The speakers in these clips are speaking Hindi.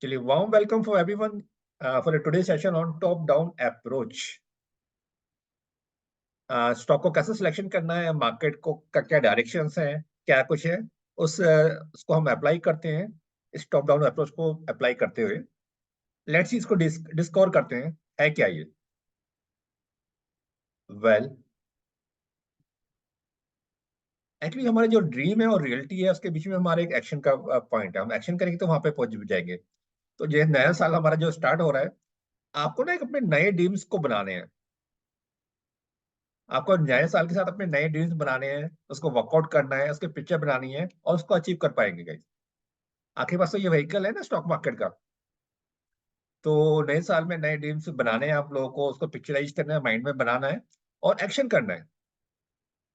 चलिए, warm welcome for everyone for today session on top down approach. Stock को कैसे सिलेक्शन करना है, मार्केट को का क्या डायरेक्शंस हैं, क्या कुछ है, उसको हम अप्लाई करते हैं। इस टॉप डाउन अप्रोच को अप्लाई करते हुए लेट्स इसको डिस्कवर करते हैं, है क्या ये। वेल, एक्चुअली हमारे जो ड्रीम है और रियलिटी है उसके बीच में हमारे एक एक्शन का पॉइंट है। हम एक्शन करेंगे तो वहां पे पहुंच जाएंगे। तो ये नया साल हमारा जो स्टार्ट हो रहा है, आपको ना एक अपने नए ड्रीम्स को बनाने हैं। आपको नए साल के साथ अपने नए ड्रीम्स बनाने हैं, उसको वर्कआउट करना है, उसके पिक्चर बनानी है और उसको अचीव कर पाएंगे गाइस। आपके पास तो ये व्हीकल है ना स्टॉक मार्केट का। तो नए साल में नए ड्रीम्स बनाने हैं आप लोगों को, उसको पिक्चराइज करना है, माइंड में बनाना है और एक्शन करना है।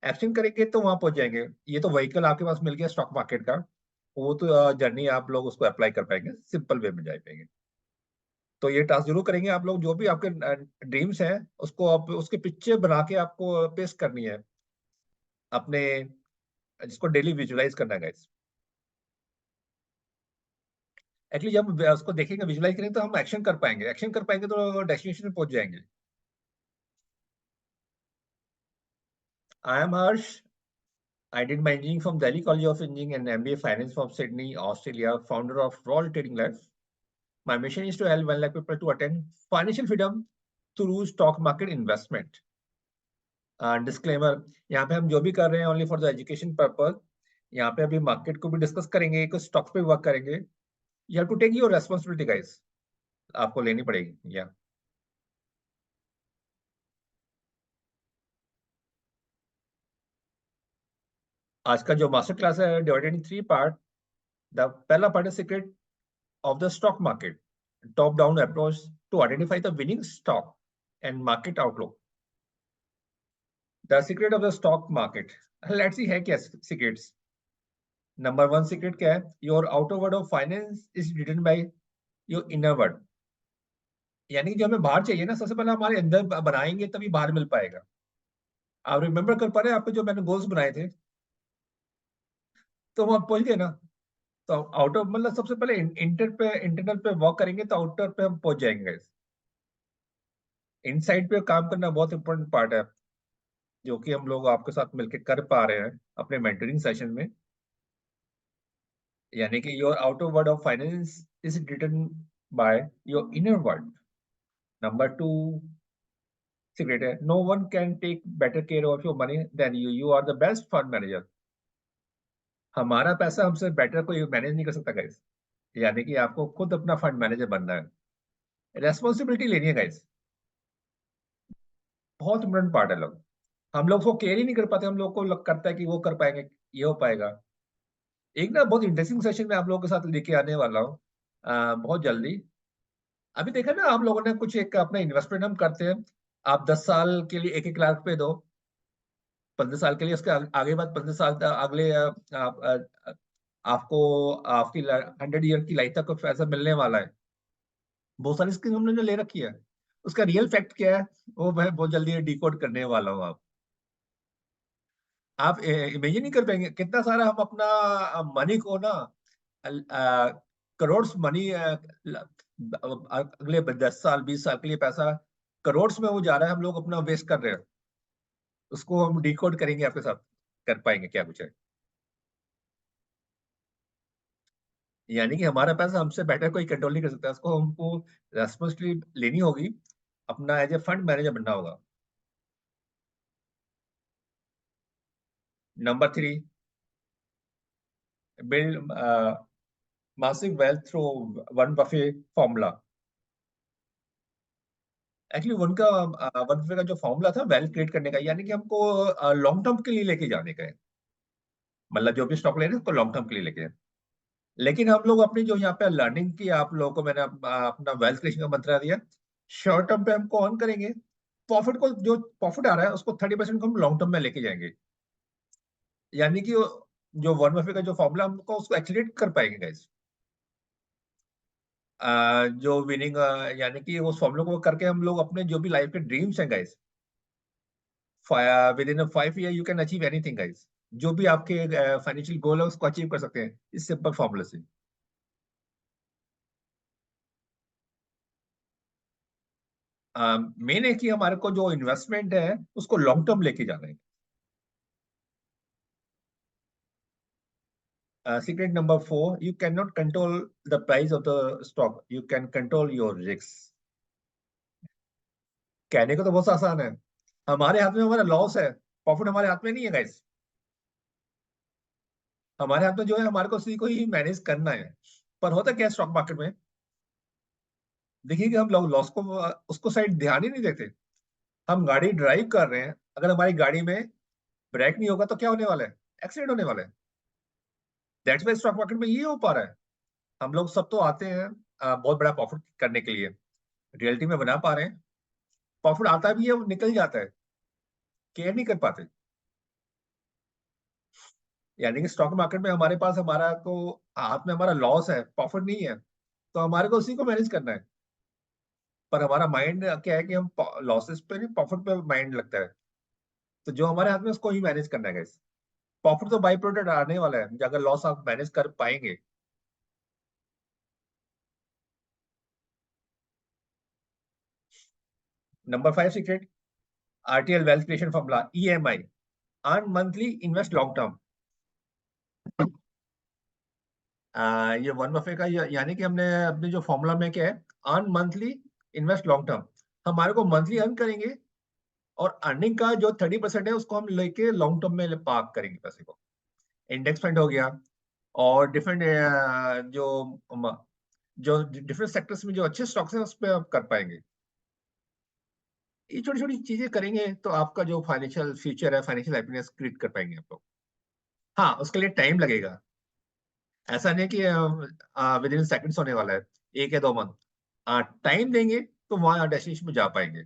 एक्शन करेंगे तो वहां पहुंच जाएंगे। ये तो व्हीकल आपके पास मिल गया स्टॉक मार्केट का। वो तो जर्नी आप लोग उसको अप्लाई कर पाएंगे, सिंपल वे में जा पाएंगे। तो ये टास्क जरूर करेंगे आप लोग। जो भी आपके ड्रीम्स हैं उसको आप उसके पिक्चर बना के आपको पेश करनी है अपने, जिसको डेली विजुलाइज करना है guys। एक्चुअली जब हम उसको देखेंगे, विजुलाइज करेंगे तो हम एक्शन कर पाएंगे। एक्शन कर पाएंगे तो डेस्टिनेशन पे पहुंच जाएंगे। I am Harsh. I did my engineering from Delhi College of Engineering and MBA finance from Sydney Australia, founder of Royal Trading Life. My mission is to help 1 lakh people to attend financial freedom through stock market investment. Disclaimer, यहाँ पे हम जो भी कर रहे हैं only for the education purpose. यहाँ पे अभी मार्केट को भी डिस्कस करेंगे, कुछ स्टॉक्स पे वर्क करेंगे। You have to take your responsibility guys. आपको लेनी पड़ेगी या। आज का जो मास्टर क्लास है डिवाइडेड इन 3 पार्ट। द पहला पार्ट है secret of the stock market, top down approach to identify the winning stock and market outlook. The secret of the stock market, let's see है क्या secrets। नंबर 1 secret क्या है? Your outer world of finance is written by your inner world। यानी कि जो हमें बाहर चाहिए ना, सबसे पहले हमारे अंदर बनाएंगे तभी बाहर मिल पाएगा। आप रिमेम्बर कर पा रहे हैं आपके जो मैंने गोल्स बनाए थे? तो हम पहुंच गए ना। तो आउटर मतलब सबसे पहले इंटरनल पे वर्क करेंगे तो आउटर पे हम पहुंच जाएंगे। इनसाइड पे काम करना बहुत इंपॉर्टेंट पार्ट है, जो कि हम लोग आपके साथ मिलकर कर पा रहे हैं अपने मेंटरिंग सेशन में। यानी कि your outer world of finance is written by your inner world. Number 2 secret है, no one can take better care of your money than you. You are the best fund manager. हमारा पैसा हमसे बेटर कोई मैनेज नहीं कर सकता गाइस। यानी कि आपको खुद अपना फंड मैनेजर बनना है, रेस्पॉन्सिबिलिटी लेनी है गाइस। बहुत इंपॉर्टेंट पार्ट है। लोग, हम लोग को केयर ही नहीं कर पाते। हम लोग को करता है कि वो कर पाएंगे, ये हो पाएगा। एक ना बहुत इंटरेस्टिंग सेशन में आप लोगों के साथ लेके आने वाला हूँ बहुत जल्दी। अभी देखा ना आप लोगों ने कुछ एक अपना इन्वेस्टमेंट हम करते हैं। आप 10 साल के लिए 1-1 लाख पे दो, 15 साल के लिए, उसके आगे बाद 15 साल तक अगले आपको आपकी 100 ईयर की लाइफ तक पैसा मिलने वाला है। बहुत सारी स्कीम हमने ले रखी है। उसका रियल फैक्ट क्या है वो मैं बहुत जल्दी डिकोड करने वाला हूँ। आप इमेजिन नहीं कर पाएंगे कितना सारा हम अपना मनी को ना, करोड़ मनी, अगले 10 साल 20 साल के लिए पैसा करोड़ में वो जा रहा है, हम लोग अपना वेस्ट कर रहे हैं। उसको हम डिकोड करेंगे आपके साथ, कर पाएंगे क्या कुछ है। यानी कि हमारा पैसा हमसे बेटर कोई कंट्रोल नहीं कर सकता। उसको हमको रेस्पॉन्सिबिलिटी लेनी होगी, अपना एज ए फंड मैनेजर बनना होगा। Number 3, build massive wealth through one Buffett formula. Actually उनका वन का जो फॉर्मूला था वेल्थ क्रिएट करने का, यानी कि हमको लॉन्ग टर्म के लिए लेके जाने का है। मतलब जो भी स्टॉक ले रहे हैं उसको लॉन्ग टर्म के लिए लेके जाए। लेकिन हम लोग अपनी जो यहाँ पे लर्निंग की, आप लोगों को मैंने अपना वेल्थ क्रिएशन का मंत्र दिया। शॉर्ट टर्म पे हमको ऑन करेंगे, प्रॉफिट को, जो प्रॉफिट आ रहा है उसको 30% को हम लॉन्ग टर्म में लेके जाएंगे। यानी कि जो वन बफे का जो फॉर्मूला हमको उसको एक्सीलेट कर पाएंगे गाइस। जो विनिंग, यानी कि उस फॉर्मूला को करके हम लोग अपने जो भी लाइफ के ड्रीम्स हैं guys, with in 5 year you can achieve anything guys. जो भी आपके फाइनेंशियल गोल है उसको अचीव कर सकते हैं इस सिंपल फॉर्मूला से। मेन है कि हमारे को जो इन्वेस्टमेंट है उसको लॉन्ग टर्म लेके जाना है। Secret number 4, you can not control the price of the stock, you can control your risk. कहने को तो बहुत आसान है, हमारे हाथ में हमारा लॉस है, प्रॉफिट हमारे हाथ में नहीं है गाइस। हमारे हाथ में जो है हमारे को उसी को ही मैनेज करना है। पर होता क्या है स्टॉक मार्केट में, देखिए कि हम लोग लॉस को उसको साइड ध्यान ही नहीं देते। हम गाड़ी ड्राइव कर रहे हैं, अगर हमारी गाड़ी में ब्रेक नहीं होगा तो क्या होने वाला है? एक्सीडेंट होने वाला है। दैट्स वाई स्टॉक मार्केट में ये हो पा रहा है। हम लोग सब तो आते हैं बहुत बड़ा प्रॉफिट करने के लिए, रियलिटी में बना पा रहे हैं, प्रॉफिट आता भी है वो निकल जाता है, केयर नहीं कर पाते। यानी कि स्टॉक मार्केट में हमारे पास हमारा को हाथ में हमारा लॉस है, प्रॉफिट नहीं है, तो हमारे को उसी को मैनेज करना है। पर हमारा माइंड क्या है कि हम लॉसेस पे नहीं प्रॉफिट पे माइंड लगता है। तो जो हमारे हाथ में उसको ही मैनेज करना है guys। प्रॉफिट तो बाई प्रोडक्ट आने वाला है अगर लॉस आप मैनेज कर पाएंगे। Number 5 secret, RTL wealth creation formula, EMI, earn monthly invest long term. ये वन बफे का यानी कि हमने अपने जो फॉर्मूला में क्या है, earn monthly invest long term. हमारे को मंथली अर्न करेंगे और अर्निंग का जो 30% है उसको हम लेके लॉन्ग टर्म में पार्क करेंगे पैसे को। इंडेक्स फंड हो गया, और डिफरेंट जो डिफरेंट सेक्टर्स में जो अच्छे स्टॉक्स हैं उस पर आप कर पाएंगे। ये छोटी छोटी चीजें करेंगे तो आपका जो फाइनेंशियल फ्यूचर है, फाइनेंशियल हैप्पीनेस क्रिएट कर पाएंगे आप लोग। हाँ, उसके लिए टाइम लगेगा। ऐसा नहीं कि विद इन सेकंड्स होने वाला है, 1 या 2 मंथ। टाइम देंगे तो वहां डेस्टिनेशन में जा पाएंगे।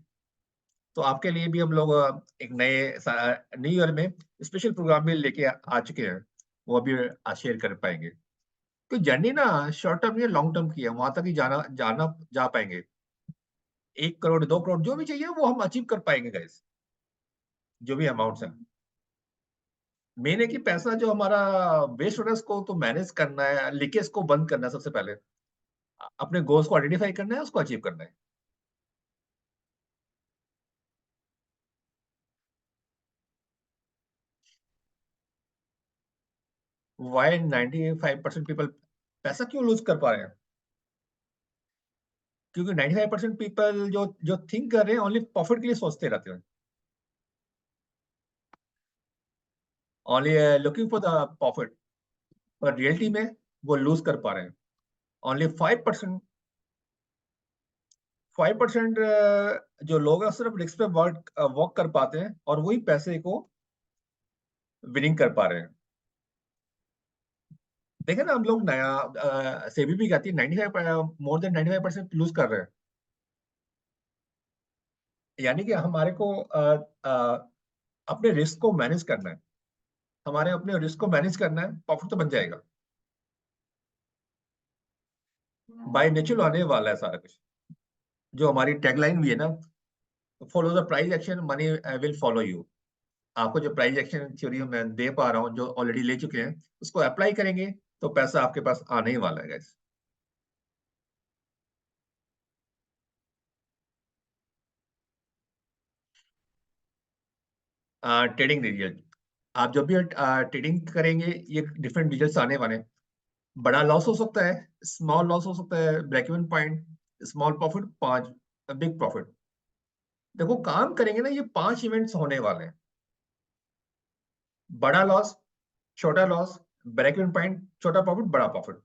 तो आपके लिए भी हम लोग एक न्यू ईयर में स्पेशल प्रोग्राम भी लेके आ चुके हैं, वो अभी शेयर कर पाएंगे। तो जर्नी ना शॉर्ट टर्म या लॉन्ग टर्म की है, वहां तक ही जाना जाना जा पाएंगे। 1 करोड़ 2 करोड़ जो भी चाहिए वो हम अचीव कर पाएंगे गाइस, जो भी अमाउंट्स हैं। मेन है कि पैसा जो हमारा वेस्ट हो रहा है उसको तो मैनेज करना है, लीकेज को बंद करना है सबसे पहले। अपने गोल्स को आइडेंटिफाई करना है, उसको अचीव करना है। वाई 95% पीपल पैसा क्यों लूज कर पा रहे हैं? क्योंकि 95% पीपल जो जो थिंक कर रहे हैं ओनली प्रॉफिट के लिए सोचते रहते हैं, only looking for the profit. पर रियलिटी में वो लूज कर पा रहे हैं। ओनली 5% जो लोग हैं सिर्फ रिस्क पे वर्क वर्क कर पाते हैं और वही पैसे को विनिंग कर पा रहे हैं। देखे ना हम लोग नया सेबी भी कहती है 95 मोर देन 95% लूज कर रहे हैं। यानी कि हमारे को अपने रिस्क को मैनेज करना है। हमारे अपने रिस्क को मैनेज करना है, प्रॉफिट तो बन जाएगा। बाय नेचर आने वाला है सारा कुछ। जो हमारी टैगलाइन भी है ना, follow the price action, money will follow you. आपको जो प्राइस एक्शन थ्योरी मैं दे पा रहा हूँ, जो ऑलरेडी ले चुके हैं, उसको अप्लाई करेंगे तो पैसा आपके पास आने ही वाला है गाइस। ट्रेडिंग रिजल्ट, आप जब भी ट्रेडिंग करेंगे ये डिफरेंट रिजल्ट्स आने वाले हैं। बड़ा लॉस हो सकता है, स्मॉल लॉस हो सकता है, break even point, small profit, 5 big profit. देखो काम करेंगे ना, ये 5 इवेंट्स होने वाले हैं। बड़ा लॉस, छोटा लॉस, ब्रेक इवन पॉइंट, छोटा प्रॉफिट, बड़ा प्रॉफिट।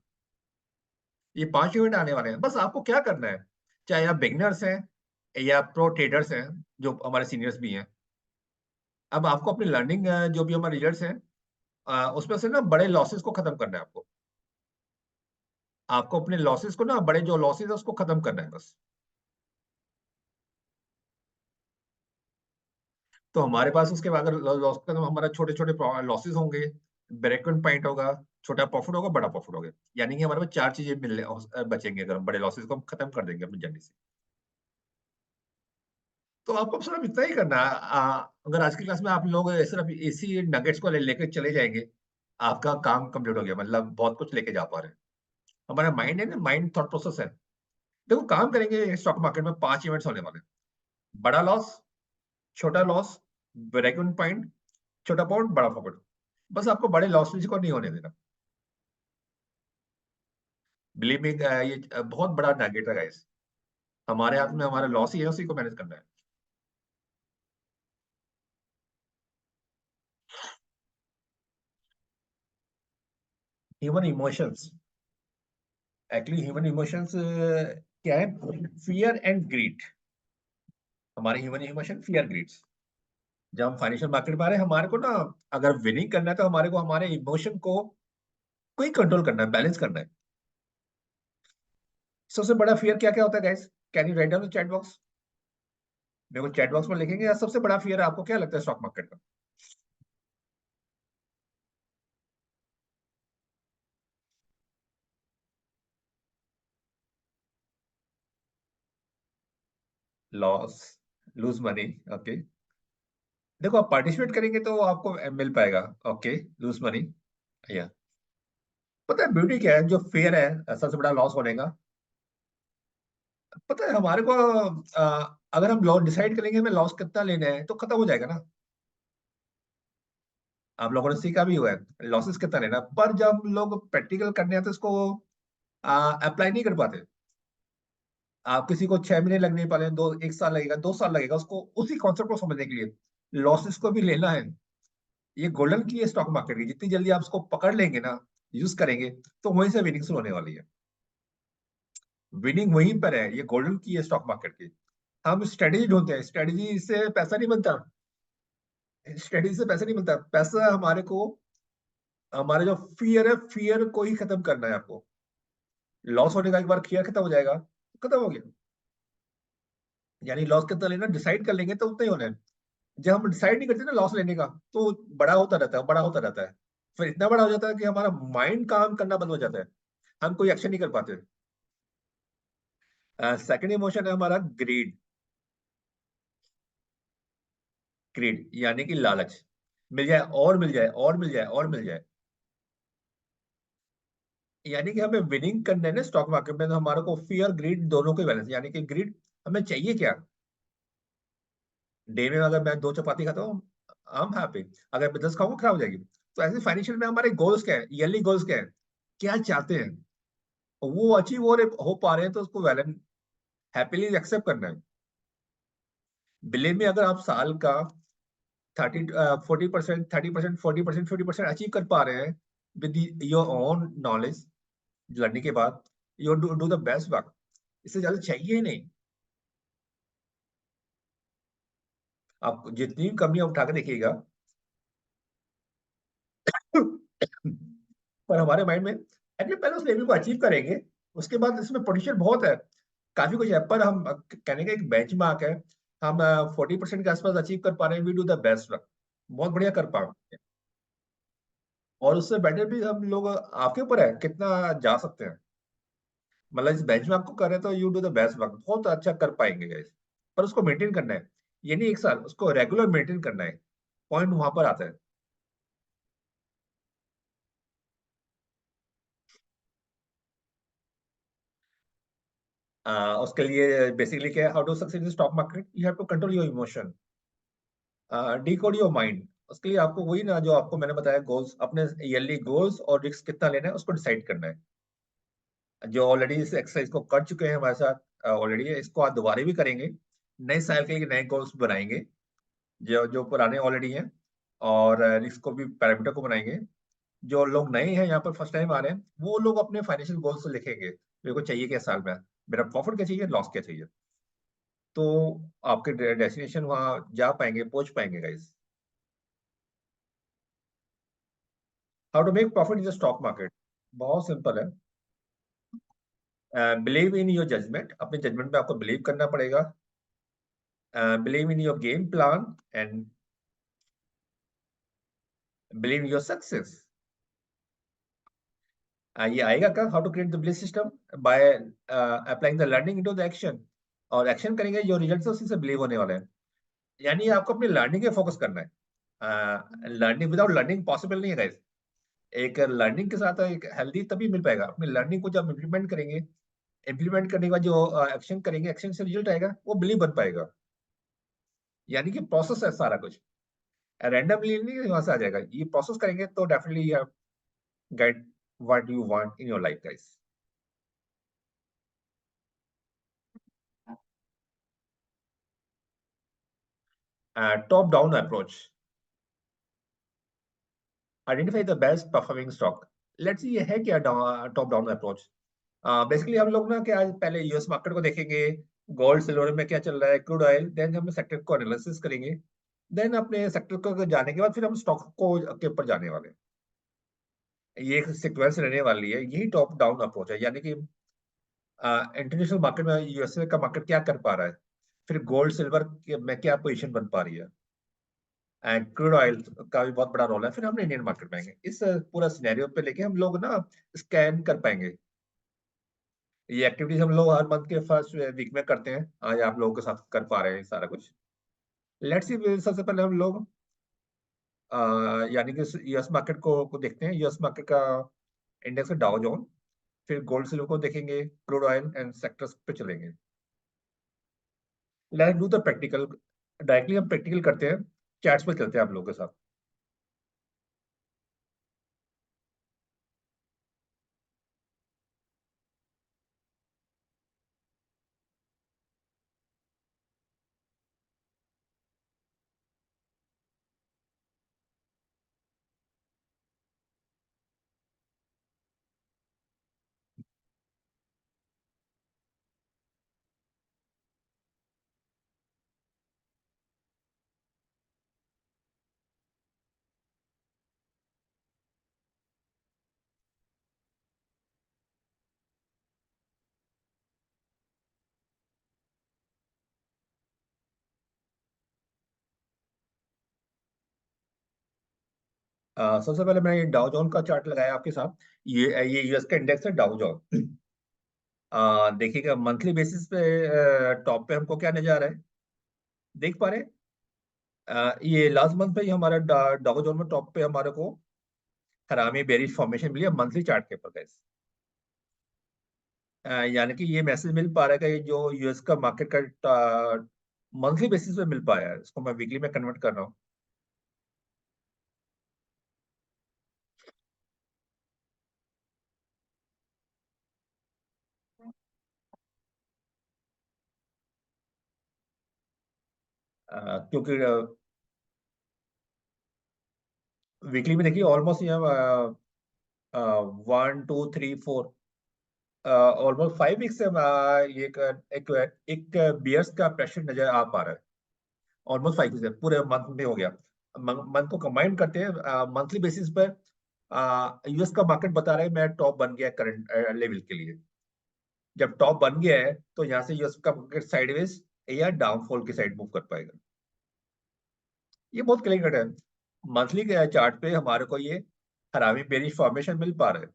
ये 5 इवेंट आने वाले हैं। बस आपको क्या करना है, चाहे आप बिगनर्स हैं या प्रो ट्रेडर्स हैं, जो हमारे सीनियर्स भी हैं। अब आपको अपनी लर्निंग जो भी हमारे रिजल्ट्स हैं उसमें से ना बड़े लॉसेस को खत्म करना है आपको। आपको अपने लॉसेस को ना, बड़े जो लॉसेस है उसको खत्म करना है बस। तो हमारे पास उसके बाद अगर लॉस खत्म, हमारा छोटे छोटे लॉसेस होंगे, ब्रेक इवन पॉइंट होगा, छोटा प्रॉफिट होगा, बड़ा प्रॉफिट होगा। यानी कि हमारे पास 4 चीजें बचेंगे अगर हम बड़े लॉसेस को हम खत्म कर देंगे अपनी जर्नी से। तो आपको सिर्फ इतना ही करना है। अगर आज की क्लास में आप लोग सिर्फ इसी नगेट्स को लेकर चले जाएंगे, आपका काम कंप्लीट हो गया, मतलब बहुत कुछ लेके जा पा रहे हैं। हमारा माइंड है ना, माइंड थॉट प्रोसेस है। देखो काम करेंगे, स्टॉक मार्केट में 5 इवेंट्स होने वाले हैं। बड़ा लॉस, छोटा लॉस, ब्रेक इवन पॉइंट, छोटा पॉइंट, बड़ा प्रॉफिट। बस आपको बड़े लॉसेज को नहीं होने देना। बिलीव मी, ये बहुत बड़ा टारगेट है गाइस। हमारे हाथ में हमारा लॉस ही है, उसी को मैनेज करना है। Human emotions, actually human emotions क्या है? Fear and greed. हमारे ह्यूमन इमोशन फियर ग्रीड्स। जब हम फाइनेंशियल मार्केट में आ रहे हैं, हमारे को ना, अगर विनिंग करना है तो हमारे को हमारे इमोशन को ही कंट्रोल करना है, बैलेंस करना है। सबसे बड़ा फियर क्या क्या होता है guys? Can you write down the chat box? मेरे को चैट बॉक्स में लिखेंगे, या सबसे बड़ा फियर आपको क्या लगता है स्टॉक मार्केट का? Loss, lose money. ओके, देखो आप पार्टिसिपेट करेंगे तो आपको मिल पाएगा। Okay, lose money. या पता है ब्यूटी क्या है? जो फेयर है सबसे बड़ा लॉस होने का, पता है हमारे को, अगर हम लॉस डिसाइड करेंगे हमें लॉस कितना लेना है तो खत्म हो जाएगा ना। आप लोगों ने सीखा भी हुआ है लॉसेस कितना लेना, पर जब हम लोग प्रैक्टिकल करने आते हैं उसको अप्लाई नहीं कर पाते। आप किसी को 6 महीने लग नहीं पा रहे, 1 साल लगेगा, 2 साल लगेगा उसको उसी कॉन्सेप्ट को समझने के लिए। लॉसेस को भी लेना है। ये गोल्डन की है स्टॉक मार्केट की, जितनी जल्दी आप उसको पकड़ लेंगे ना, यूज करेंगे, तो वहीं से विनिंग शुरू होने वाली है। विनिंग वहीं पर है, ये गोल्डन की है स्टॉक मार्केट की। हम स्ट्रेटेजी ढूंढते हैं, स्ट्रेटेजी से पैसा नहीं बनता। स्ट्रेटेजी से पैसा नहीं बनता, पैसा हमारे को, हमारे जो फियर है, फियर को ही खत्म करना है आपको। लॉस होने का एक बार फियर खत्म हो जाएगा तो खत्म हो गया। यानी लॉस कितना लेना डिसाइड कर लेंगे तो उतना ही होना है। जब हम डिसाइड नहीं करते ना लॉस लेने का, तो बड़ा होता रहता है, बड़ा होता रहता है। फिर इतना बड़ा हो जाता है कि हमारा माइंड काम करना बंद हो जाता है, हम कोई एक्शन नहीं कर पाते। सेकंड इमोशन है हमारा ग्रीड। ग्रीड यानी कि लालच। मिल जाए और मिल जाए और मिल जाए और मिल जाए। यानी कि हमें विनिंग करने ने स्टॉक मार्केट में, तो हमारे को फियर ग्रीड दोनों को बैलेंस, यानी कि ग्रीड, हमें चाहिए क्या? डे में अगर मैं 2 चपाती खाता हूँ, आई एम हैप्पी। अगर मैं 10 खाऊंगा खराब हो जाएगी। तो ऐसे फाइनेंशियल में हमारे गोल्स क्या है, ईयरली गोल्स क्या है, क्या चाहते हैं, वो अचीव हो पा रहे हैं तो उसको वैलेंट, हैप्पीली एक्सेप्ट करना है। बिलीव में, अगर आप साल का 40%, 30%, 40%, 50% अचीव कर पा रहे हैं with your own knowledge, learning के बाद, you do do the best work. इससे ज्यादा चाहिए ही नहीं। आप जितनी भी कंपनियां उठा के देखिएगा, पर हमारे माइंड में एटलीस्ट पहले उस लेवल को अचीव करेंगे, उसके बाद इसमें पोटेंशियल बहुत है, काफी कुछ है। पर हम कहने का एक बेंचमार्क है, हम 40% के आसपास अचीव कर पा रहे हैं, we do the best work, बहुत बढ़िया कर पा रहे हैं। और उससे बेटर भी हम लोग, आपके ऊपर है कितना जा सकते हैं। मतलब इस बेंचमार्क को करें तो you do the best work, बहुत अच्छा कर पाएंगे गाइस। पर उसको मेंटेन करना है, ये नहीं 1 साल, उसको रेगुलर मेंटेन करना है। पॉइंट वहां पर आता है। उसके लिए बेसिकली क्या है, how to succeed in stock market, you have to control your emotion, decode your mind. उसके लिए आपको वही ना, जो आपको मैंने बताया, गोल्स, अपने ईयरली गोल्स और रिस्क कितना लेना है उसको डिसाइड करना है। जो ऑलरेडी इस एक्सरसाइज को कर चुके हैं हमारे साथ ऑलरेडी, इसको आज दोबारा भी करेंगे। नए साल के लिए नए गोल्स बनाएंगे, जो जो पुराने ऑलरेडी हैं, और रिस्क को भी, पैरामीटर को बनाएंगे। जो लोग नए हैं यहाँ पर फर्स्ट टाइम आ रहे हैं, वो लोग अपने फाइनेंशियल गोल्स लिखेंगे, मेरे को चाहिए क्या साल में, मेरा प्रॉफिट क्या चाहिए, लॉस क्या चाहिए। तो आपके डेस्टिनेशन वहां जा पाएंगे, पहुंच पाएंगे guys. How to make profit in the stock market, बहुत सिंपल है। बिलीव इन योर जजमेंट, अपने जजमेंट पे आपको बिलीव करना पड़ेगा। Believe in your game plan, and believe in your success. ये आएगा कब? How to create the belief system, by applying the learning into the action. और एक्शन करेंगे, जो रिजल्ट है उसी से बिलीव होने वाला है। यानी आपको अपनी लर्निंग पे फोकस करना है। लर्निंग विदाउट लर्निंग पॉसिबल नहीं है guys। एक लर्निंग के साथ एक हेल्दी तभी मिल पाएगा। अपनी लर्निंग को जब इम्प्लीमेंट करेंगे, इम्प्लीमेंट करने के बाद जो एक्शन करेंगे, एक्शन से रिजल्ट आएगा, वो बिलीव बन पाएगा। यानी कि प्रोसेस है सारा कुछ, रैंडमली नहीं वहां से आ जाएगा। ये प्रोसेस करेंगे तो definitely you get what you want in your life guys. Top down approach, identify the best performing stock. Let's ये है क्या टॉप डाउन अप्रोच। बेसिकली हम लोग ना क्या पहले यूएस मार्केट को देखेंगे, गोल्ड सिल्वर में क्या चल रहा है, क्रूड ऑयल, देन हम सेक्टर को एनालिसिस करेंगे, देन अपने सेक्टर को जाने के बाद फिर हम स्टॉक को के ऊपर जाने वाले हैं। ये एक सीक्वेंस रहने वाली है, यही टॉप डाउन अप्रोच है। यानी कि इंटरनेशनल मार्केट में यूएसए का मार्केट क्या कर पा रहा है, फिर गोल्ड सिल्वर में क्या पोजीशन बन पा रही है, एंड क्रूड ऑयल का भी बहुत बड़ा रोल है, फिर हम इंडियन मार्केट में आएंगे। इस पूरा सिनेरियो पे लेके हम लोग ना स्कैन कर पाएंगे। ये एक्टिविटीज हम लोग हर मंथ के फर्स्ट वीक में करते हैं, आज आप लोगों के साथ कर पा रहे हैं सारा कुछ। लेट्स सी, सबसे पहले हम लोग यानी कि यूएस मार्केट को देखते हैं, यूएस मार्केट का इंडेक्स है डाउ जोन, फिर गोल्ड सिल्वर को देखेंगे, क्रूड ऑयल एंड सेक्टर्स पे चलेंगे। Let's do the practical, directly हम प्रैक्टिकल करते हैं, चैट्स पे चलते हैं आप लोगों के साथ। सबसे पहले मैं ये डाउ जोन का चार्ट लगाया आपके साथ। ये यूएस का इंडेक्स है डाउ जोन। देखिएगा मंथली बेसिस पे टॉप पे हमको क्या नजर आ रहा है, देख पा रहे हैं? ये लास्ट मंथ पे ही हमारा डाउ जोन में टॉप पे हमारे को हरामी बेरिश फॉर्मेशन मिली है मंथली चार्ट के ऊपर guys। यानी कि ये मैसेज मिल पा रहा है कि जो यूएस का मार्केट का मंथली बेसिस पे मिल पाया है, इसको मैं वीकली में कन्वर्ट कर रहा हूँ। क्योंकि वीकली में देखिए ऑलमोस्ट यहाँ 1 2 3 4 ऑलमोस्ट 5 वीक से ये एक एक बियर्स का प्रेशर नजर आ पा रहा है। ऑलमोस्ट 5 वीक से पूरे मंथ में हो गया। मंथ को कंबाइन करते हैं मंथली बेसिस पर, यूएस का मार्केट बता रहा है मैं टॉप बन गया करंट लेवल के लिए। जब टॉप बन गया है तो यहाँ से यूएस का मार्केट साइडवेज या डाउनफॉल की साइड मूव कर पाएगा। ये बहुत क्लियर कट है। मंथली के चार्ट पे हमारे को ये हरामी बेरिश फॉर्मेशन मिल पा रहा है,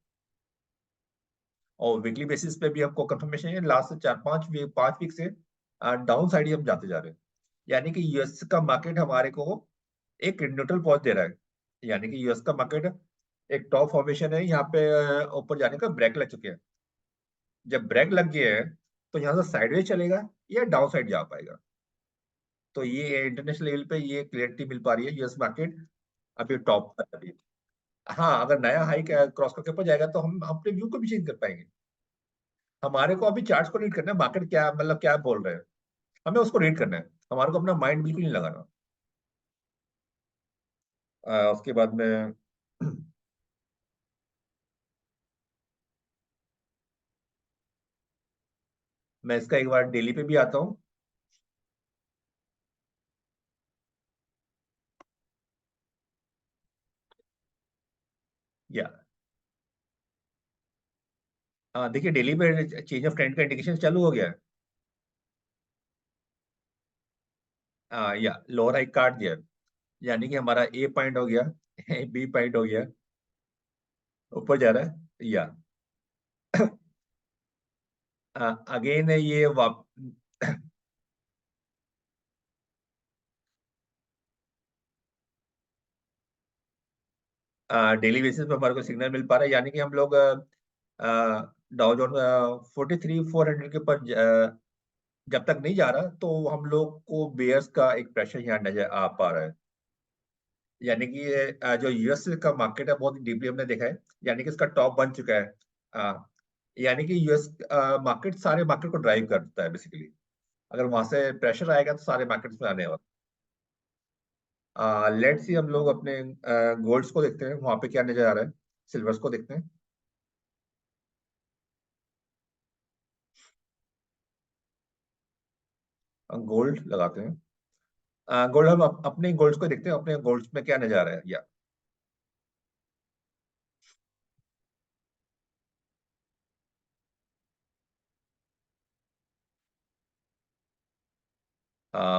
और वीकली बेसिस पे भी हमको कंफर्मेशन है लास्ट 4 5 वीक से डाउन साइड ही हम जाते जा रहे हैं। यानी कि यूएस का मार्केट हमारे को एक न्यूट्रल पॉज दे रहा है। यानी कि यूएस का मार्केट एक टॉप फॉर्मेशन है, यहाँ पे ऊपर जाने का ब्रेक लग चुके हैं। जब ब्रेक लग गया है तो यहाँ से साइडवेज चलेगा या डाउन साइड जा पाएगा। तो ये इंटरनेशनल लेवल पे ये क्लियरिटी मिल पा रही है, यूएस मार्केट अभी टॉप पर है अभी। हाँ, अगर नया हाई क्रॉस करके ऊपर जाएगा तो हम अपने व्यू को भी चेंज कर पाएंगे। हमारे को अभी चार्ट्स को रीड करना है, मार्केट क्या मतलब क्या बोल रहे हैं, हमें उसको रीड करना है। हमारे को अपना माइंड बिल्कुल नहीं लगाना। उसके बाद में मैं इसका एक बार डेली पे भी आता हूँ। या देखिए डेली पे चेंज ऑफ ट्रेंड का इंडिकेशन चालू हो गया है। या लोअर हाई काट दिया, यानी कि हमारा ए पॉइंट हो गया, बी पॉइंट हो गया, ऊपर जा रहा है। या अगेन ये डेली बेसिस पे हमारे को सिग्नल मिल पा रहा है, यानी कि हम लोग डाउ जोन 43 400 के ऊपर जब तक नहीं जा रहा तो हम लोग को बेयर्स का एक प्रेशर यहाँ नजर आ पा रहा है। यानी कि ये जो यूएस का मार्केट है बहुत डीपली हमने देखा है, यानी कि इसका टॉप बन चुका है। यानी कि यूएस मार्केट सारे मार्केट को ड्राइव करता है बेसिकली। अगर वहां से प्रेशर आएगा तो सारे मार्केट्स में आने वाला। लेट्स सी हम लोग अपने गोल्ड्स को देखते हैं वहां पे क्या नजर आ रहा है। सिल्वर्स को देखते हैं। गोल्ड लगाते हैं। गोल्ड हम अपने गोल्ड्स को देखते हैं, अपने गोल्ड्स में क्या नजर आ रहा है या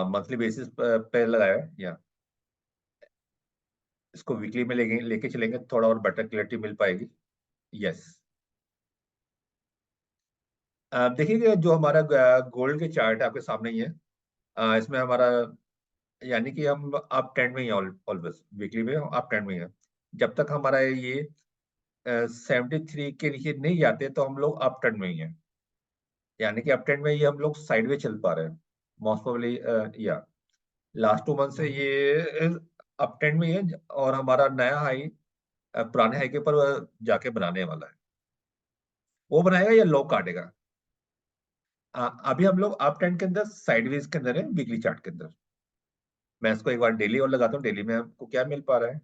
मंथली बेसिस पे लगाया है या इसको वीकली में लेके लेके चलेंगे तो थोड़ा और बेटर क्लैरिटी मिल पाएगी। यस। देखिए जो हमारा गोल्ड के चार्ट आपके सामने ही है। इसमें हमारा यानी कि हम अप ट्रेंड में ही ऑलवेज वीकली में अप ट्रेंड में ही है। जब तक हमारा ये 73 के नीचे नहीं जाते तो हम लोग अप ट्रेंड में ही है। यानी कि अप ट्रेंड में ये हम लोग साइडवे चल पा रहे हैं मोस्ट प्रोबेबली। या लास्ट 2 मंथ से ये अप ट्रेंड में ही है और हमारा नया हाई पुराने हाई के ऊपर जाके बनाने वाला है। वो बनाएगा या लो काटेगा। अभी हम लोग अप ट्रेंड के अंदर साइडवेज के अंदर है वीकली चार्ट के अंदर। मैं इसको एक बार डेली और लगाता हूँ, डेली में आपको क्या मिल पा रहा है।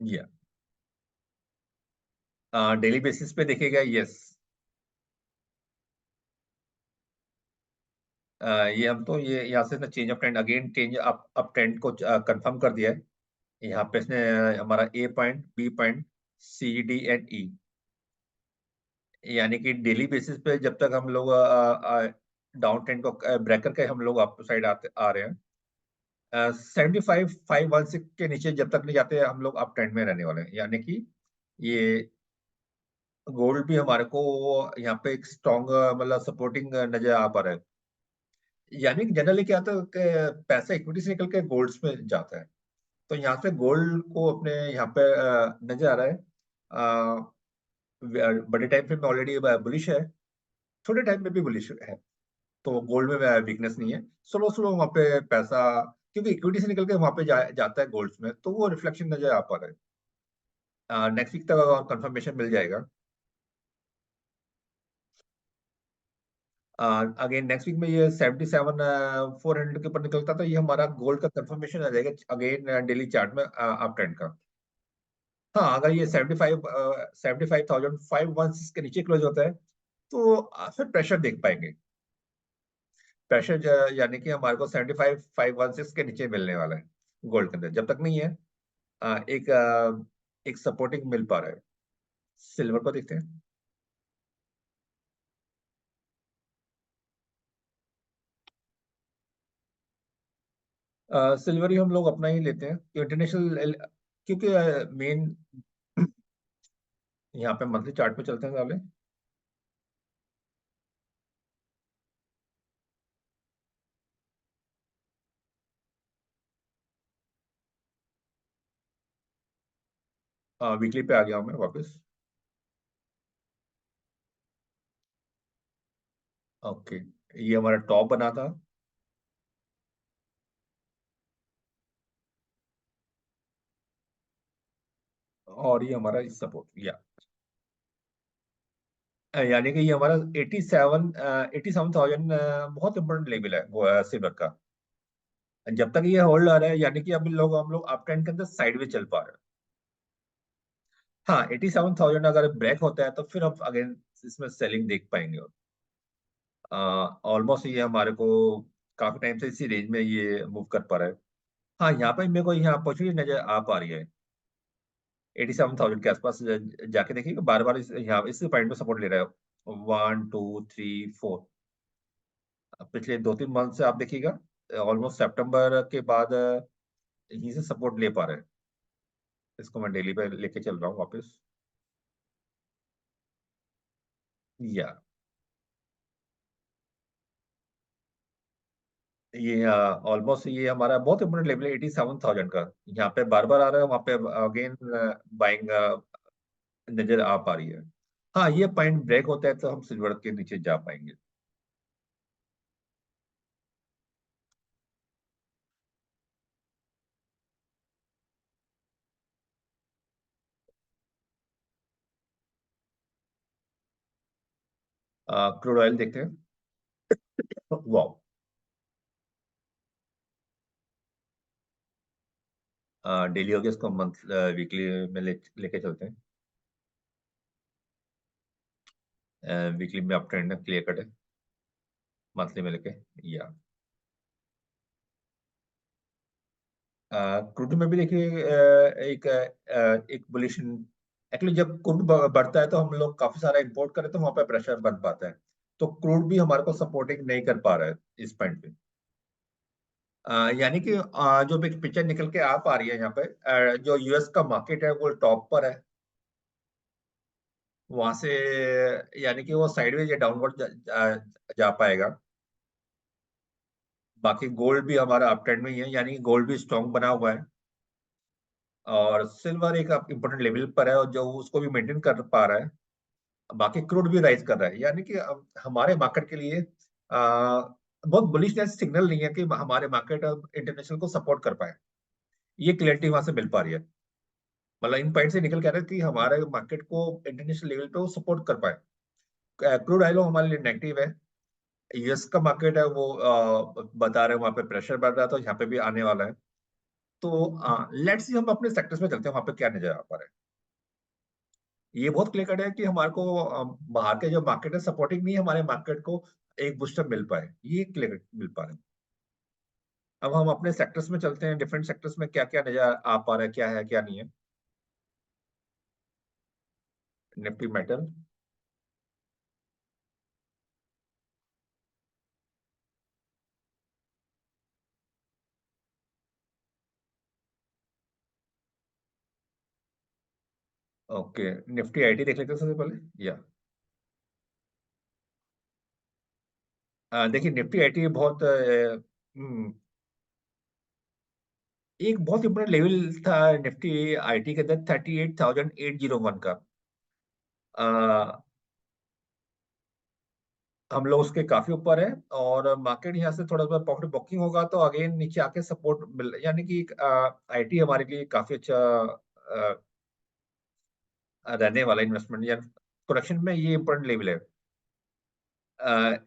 या डेली बेसिस पे देखेगा। यस। ये हम तो ये यहाँ से ना change of trend again change up trend को कंफर्म कर दिया है। यहाँ पे इसने हमारा A point B point C D and E, यानी कि डेली बेसिस पे जब तक हम लोग डाउन ट्रेंड को ब्रेक करके हम लोग अप साइड आते आ रहे हैं। 75,516 के नीचे जब तक नहीं जाते हम लोग अप ट्रेंड में रहने वाले हैं। यानी कि ये गोल्ड भी हमारे को यहाँ पे एक स्ट्रॉन्ग मतलब सपोर्टिंग नजर आ पा रहा है। यानी कि जनरली क्या होता है कि पैसा इक्विटी से निकल के गोल्ड्स में जाता है। तो यहाँ से गोल्ड को अपने यहाँ पे नजर आ रहा है। बड़े टाइम फ्रेम में ऑलरेडी बुलिश है, छोटे टाइम में भी बुलिश है। तो गोल्ड में वीकनेस नहीं है। स्लो स्लो वहाँ पे पैसा क्योंकि इक्विटी से निकल के वहाँ पे जाता है गोल्ड्स में तो वो रिफ्लेक्शन नजर आ पा रहा है। नेक्स्ट वीक तक और कंफर्मेशन मिल जाएगा। अगेन नेक्स्ट वीक में ये 77 400 के ऊपर निकलता तो ये हमारा गोल्ड का कंफर्मेशन आ जाएगा अगेन डेली चार्ट में अप ट्रेंड का। हाँ अगर ये 75,516 के नीचे क्लोज होता है तो फिर प्रेशर देख पाएंगे। प्रेशर यानी कि हमारे को 75,516 के नीचे मिलने वाला है गोल्ड के अंदर। जब तक नहीं है एक सपोर्टिंग मिल पा रहा है। सिल्वर को देखते हैं। सिल्वर ही हम लोग अपना ही लेते हैं इंटरनेशनल, क्योंकि मेन यहाँ पे मंथली चार्ट पे चलते हैं साले। वीकली पे आ गया हूँ मैं वापस। ओके। ये हमारा टॉप बना था और ये हमारा सपोर्ट या यानी कि ये हमारा 87,000 बहुत इंपॉर्टेंट लेवल है वो सिल्वर का। जब तक ये होल्ड आ रहा है यानी कि अभी लोग हम लोग अप ट्रेंड के अंदर साइड में चल पा रहे हैं। हाँ 87,000 अगर ब्रेक होता है तो फिर हम अगेन इसमें सेलिंग देख पाएंगे। ऑलमोस्ट ये हमारे को काफी टाइम से इसी रेंज में ये मूव कर पा रहा है। हाँ यहाँ पे मेरे को यहाँ अपॉर्चुनिटी नजर आ पा रही है। 87,000 के आसपास जाके देखिए बार बार यहाँ इस पॉइंट पे सपोर्ट ले रहा है 1 2 3 4। पिछले 2 3 मंथ से आप देखिएगा ऑलमोस्ट सितंबर के बाद यहीं से सपोर्ट ले पा रहे हैं। इसको मैं डेली पे लेके चल रहा हूँ वापस। या ये ऑलमोस्ट ये हमारा बहुत इंपॉर्टेंट लेवल है 87,000 का। यहाँ पे बार बार आ रहा है, वहाँ पे अगेन बाइंग नजर आ पा रही है। हाँ, ये पॉइंट ब्रेक होता है तो हम सिल्वर के नीचे जा पाएंगे। क्रूड ऑयल देखते हैं। वाह। डेली हो गया, इसको मंथ वीकली में लेके चलते हैं। वीकली में अप ट्रेंड क्लियर कट है, मंथली में लेके या क्रूड में भी देखिए एक बुलिश। एक्चुअली जब क्रूड बढ़ता है तो हम लोग काफी सारा इंपोर्ट करें तो वहां पे प्रेशर बन पाता है। तो क्रूड भी हमारे को सपोर्टिंग नहीं कर पा रहा है इस पॉइंट पे। यानी कि जो भी पिक्चर निकल के आ पा रही है यहाँ पे, जो यूएस का मार्केट है वो टॉप पर है। वहां से यानी कि वो साइडवेज या डाउनवर्ड जा पाएगा। बाकी गोल्ड भी हमारा अप ट्रेंड में ही है, यानी कि गोल्ड भी स्ट्रॉन्ग बना हुआ है। और सिल्वर एक इम्पोर्टेंट लेवल पर है और जो उसको भी मेंटेन कर पा रहा है। बाकी क्रूड भी राइज कर रहा है, यानी कि अब हमारे मार्केट के लिए बहुत बुलिशनेस सिग्नल नहीं है कि हमारे मार्केट अब इंटरनेशनल को सपोर्ट कर पाए। ये क्लियरिटी वहां से मिल पा रही है। मतलब इन पॉइंट से निकल के आ रहा है कि हमारे मार्केट को इंटरनेशनल लेवल पे वो सपोर्ट कर पाए। क्रूड ऑयल हमारे लिए नेगेटिव है। यूएस का मार्केट है वो बता रहे हैं वहां पे प्रेशर बढ़ रहा है, तो यहाँ पे भी आने वाला है। तो लेट्स सी हम अपने सेक्टर्स में चलते हैं, वहां पे क्या नजर आ पा रहा है। ये बहुत क्लियर कट है कि हमारे को बाहर के जो मार्केट है सपोर्टिंग नहीं है हमारे मार्केट को एक बूस्टर मिल पाए, ये क्लियर मिल पा रहा है। अब हम अपने सेक्टर्स में चलते हैं, डिफरेंट सेक्टर्स में क्या क्या नजर आ पा रहा है क्या नहीं है। Nifty metal. Okay, Nifty IT देख लेते हैं सबसे पहले या देखिए निफ्टी आईटी बहुत एक बहुत इंपॉर्टेंट लेवल था निफ्टी आईटी के अंदर 38,801 का। अ, हम लोग उसके काफी ऊपर है और मार्केट यहाँ से थोड़ा सा प्रॉफिट बुकिंग होगा तो अगेन नीचे आके सपोर्ट मिल, यानी कि आईटी हमारे लिए काफी अच्छा रहने वाला इन्वेस्टमेंट या प्रोडक्शन में ये इंपॉर्टेंट लेवल है।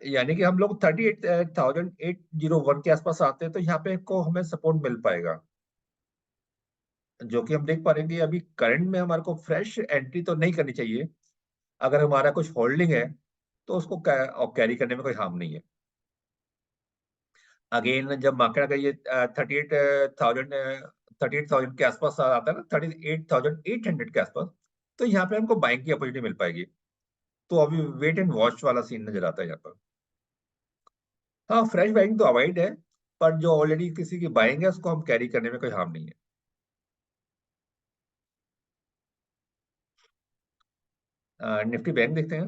यानी कि हम लोग 38,801 के आसपास आते हैं तो यहाँ पे को हमें सपोर्ट मिल पाएगा। जो कि हम देख पा रहे हैं कि अभी करंट में हमारे को फ्रेश एंट्री तो नहीं करनी चाहिए। अगर हमारा कुछ होल्डिंग है तो उसको कैरी करने में कोई हार्म नहीं है। अगेन जब मार्केट अगर ये 38,000 के आसपास आता है ना, 38,800 के आसपास, तो यहाँ पे हमको बाइंग की अपॉर्चुनिटी मिल पाएगी। तो अभी वेट एंड वॉच वाला सीन नजर आता है यहाँ पर। हाँ, फ्रेश बाइंग तो अवॉइड है, पर जो ऑलरेडी किसी की बाइंग है उसको हम कैरी करने में कोई हार्म नहीं है। निफ्टी बैंक देखते हैं।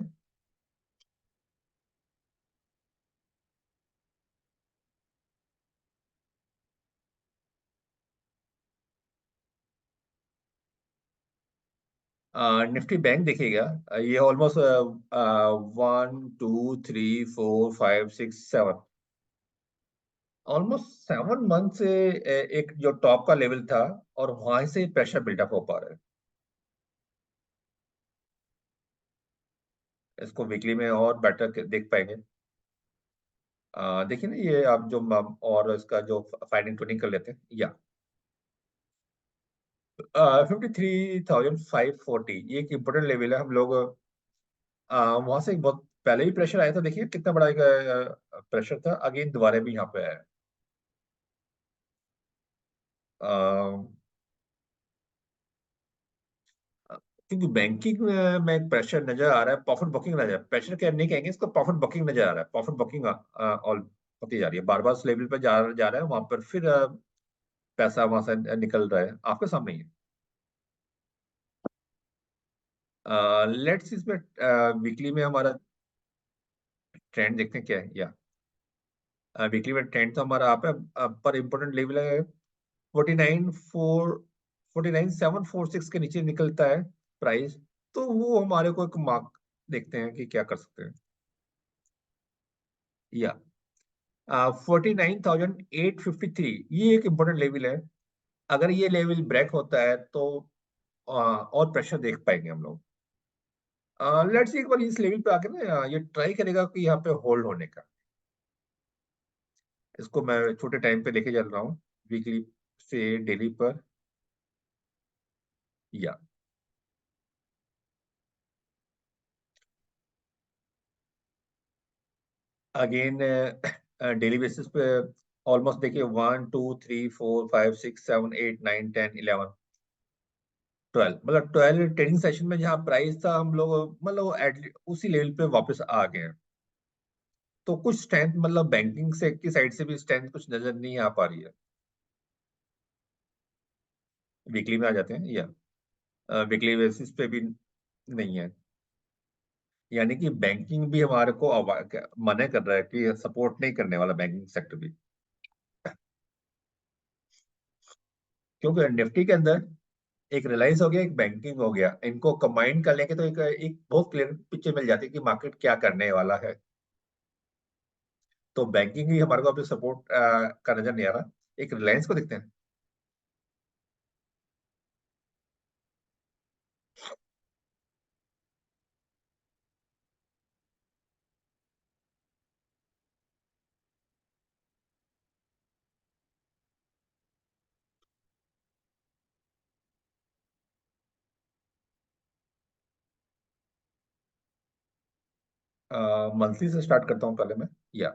निफ्टी बैंक देखिएगा। ये ऑलमोस्ट 1 2 3 4 5 6 7, ऑलमोस्ट 7 मंथ से एक जो टॉप का लेवल था और वहां से प्रेशर बिल्डअप हो पा रहा है। इसको वीकली में और बेटर देख पाएंगे। देखिए ना, ये आप जो और इसका जो फाइनिंग ट्यूनिंग कर लेते हैं या 53,540, ये एक इम्पोर्टेंट लेवल है। हम लोग वहां से एक बहुत पहले ही प्रेशर आया था, देखिए कितना बड़ा एक प्रेशर था, अगेन दोबारा भी यहाँ पे आया है। अ, क्योंकि बैंकिंग में एक प्रेशर नजर आ रहा है, प्रॉफिट बुकिंग नजर, प्रेशर क्या नहीं कहेंगे इसको, प्रॉफिट बुकिंग नजर आ रहा है। प्रॉफिट बुकिंग ऑल होती जा रही है, बार बार उस लेवल पर जा रहा है, वहां पर फिर पैसा वहां से निकल रहा है, आपके सामने ही है। लेट्स इसमें वीकली में हमारा ट्रेंड देखते हैं क्या है या वीकली में ट्रेंड तो हमारा आप है, पर इम्पोर्टेंट लेवल है 49,746 के नीचे निकलता है प्राइस, तो वो हमारे को एक मार्क देखते हैं कि क्या कर सकते हैं। या 49,853 ये एक इम्पोर्टेंट लेवल है। अगर ये लेवल ब्रेक होता है तो और प्रेशर देख पाएंगे हम लोग। लेट्स सी एक बार इस लेवल पे आके ना ये ट्राई करेगा कि यहाँ पे होल्ड होने का। इसको मैं छोटे टाइम पे लेके चल रहा हूँ, वीकली से डेली पर। या अगेन डेली बेसिस पे ऑलमोस्ट देखिए 1 2 3 4 5 6 7 8 9 10 11 12, मतलब 12 ट्रेडिंग सेशन में जहाँ प्राइस था हम लोग मतलब उसी लेवल पे वापस आ गए हैं। तो कुछ स्ट्रेंथ मतलब बैंकिंग से की साइड से भी स्ट्रेंथ कुछ नजर नहीं आ पा रही है। वीकली में आ जाते हैं, या वीकली बेसिस पे भी नहीं है। यानी कि बैंकिंग भी हमारे को मना कर रहा है कि सपोर्ट नहीं करने वाला बैंकिंग सेक्टर भी। क्योंकि निफ्टी के अंदर एक रिलायंस हो गया, एक बैंकिंग हो गया, इनको कंबाइन कर लेंगे तो एक बहुत क्लियर पिक्चर मिल जाती है कि मार्केट क्या करने वाला है। तो बैंकिंग ही हमारे को अभी सपोर्ट का नजर नहीं आ रहा। एक रिलायंस को देखते हैं। मंथली से स्टार्ट करता हूँ पहले मैं। या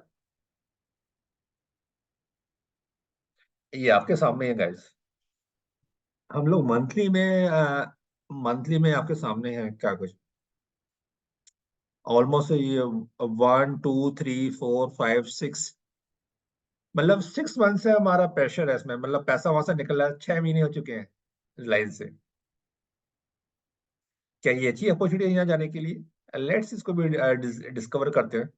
ये आपके सामने है गाइस। हम लोग मंथली में आपके सामने है क्या कुछ। ऑलमोस्ट ये 1 2 3 4 5 6, मतलब 6 मंथ से हमारा प्रेशर है इसमें, मतलब पैसा वहां से निकल रहा है, 6 महीने हो चुके हैं रिलायंस से। क्या ये अच्छी अपॉर्चुनिटी है यहाँ जाने के लिए? लेट्स इसको भी डिस्कवर करते हैं।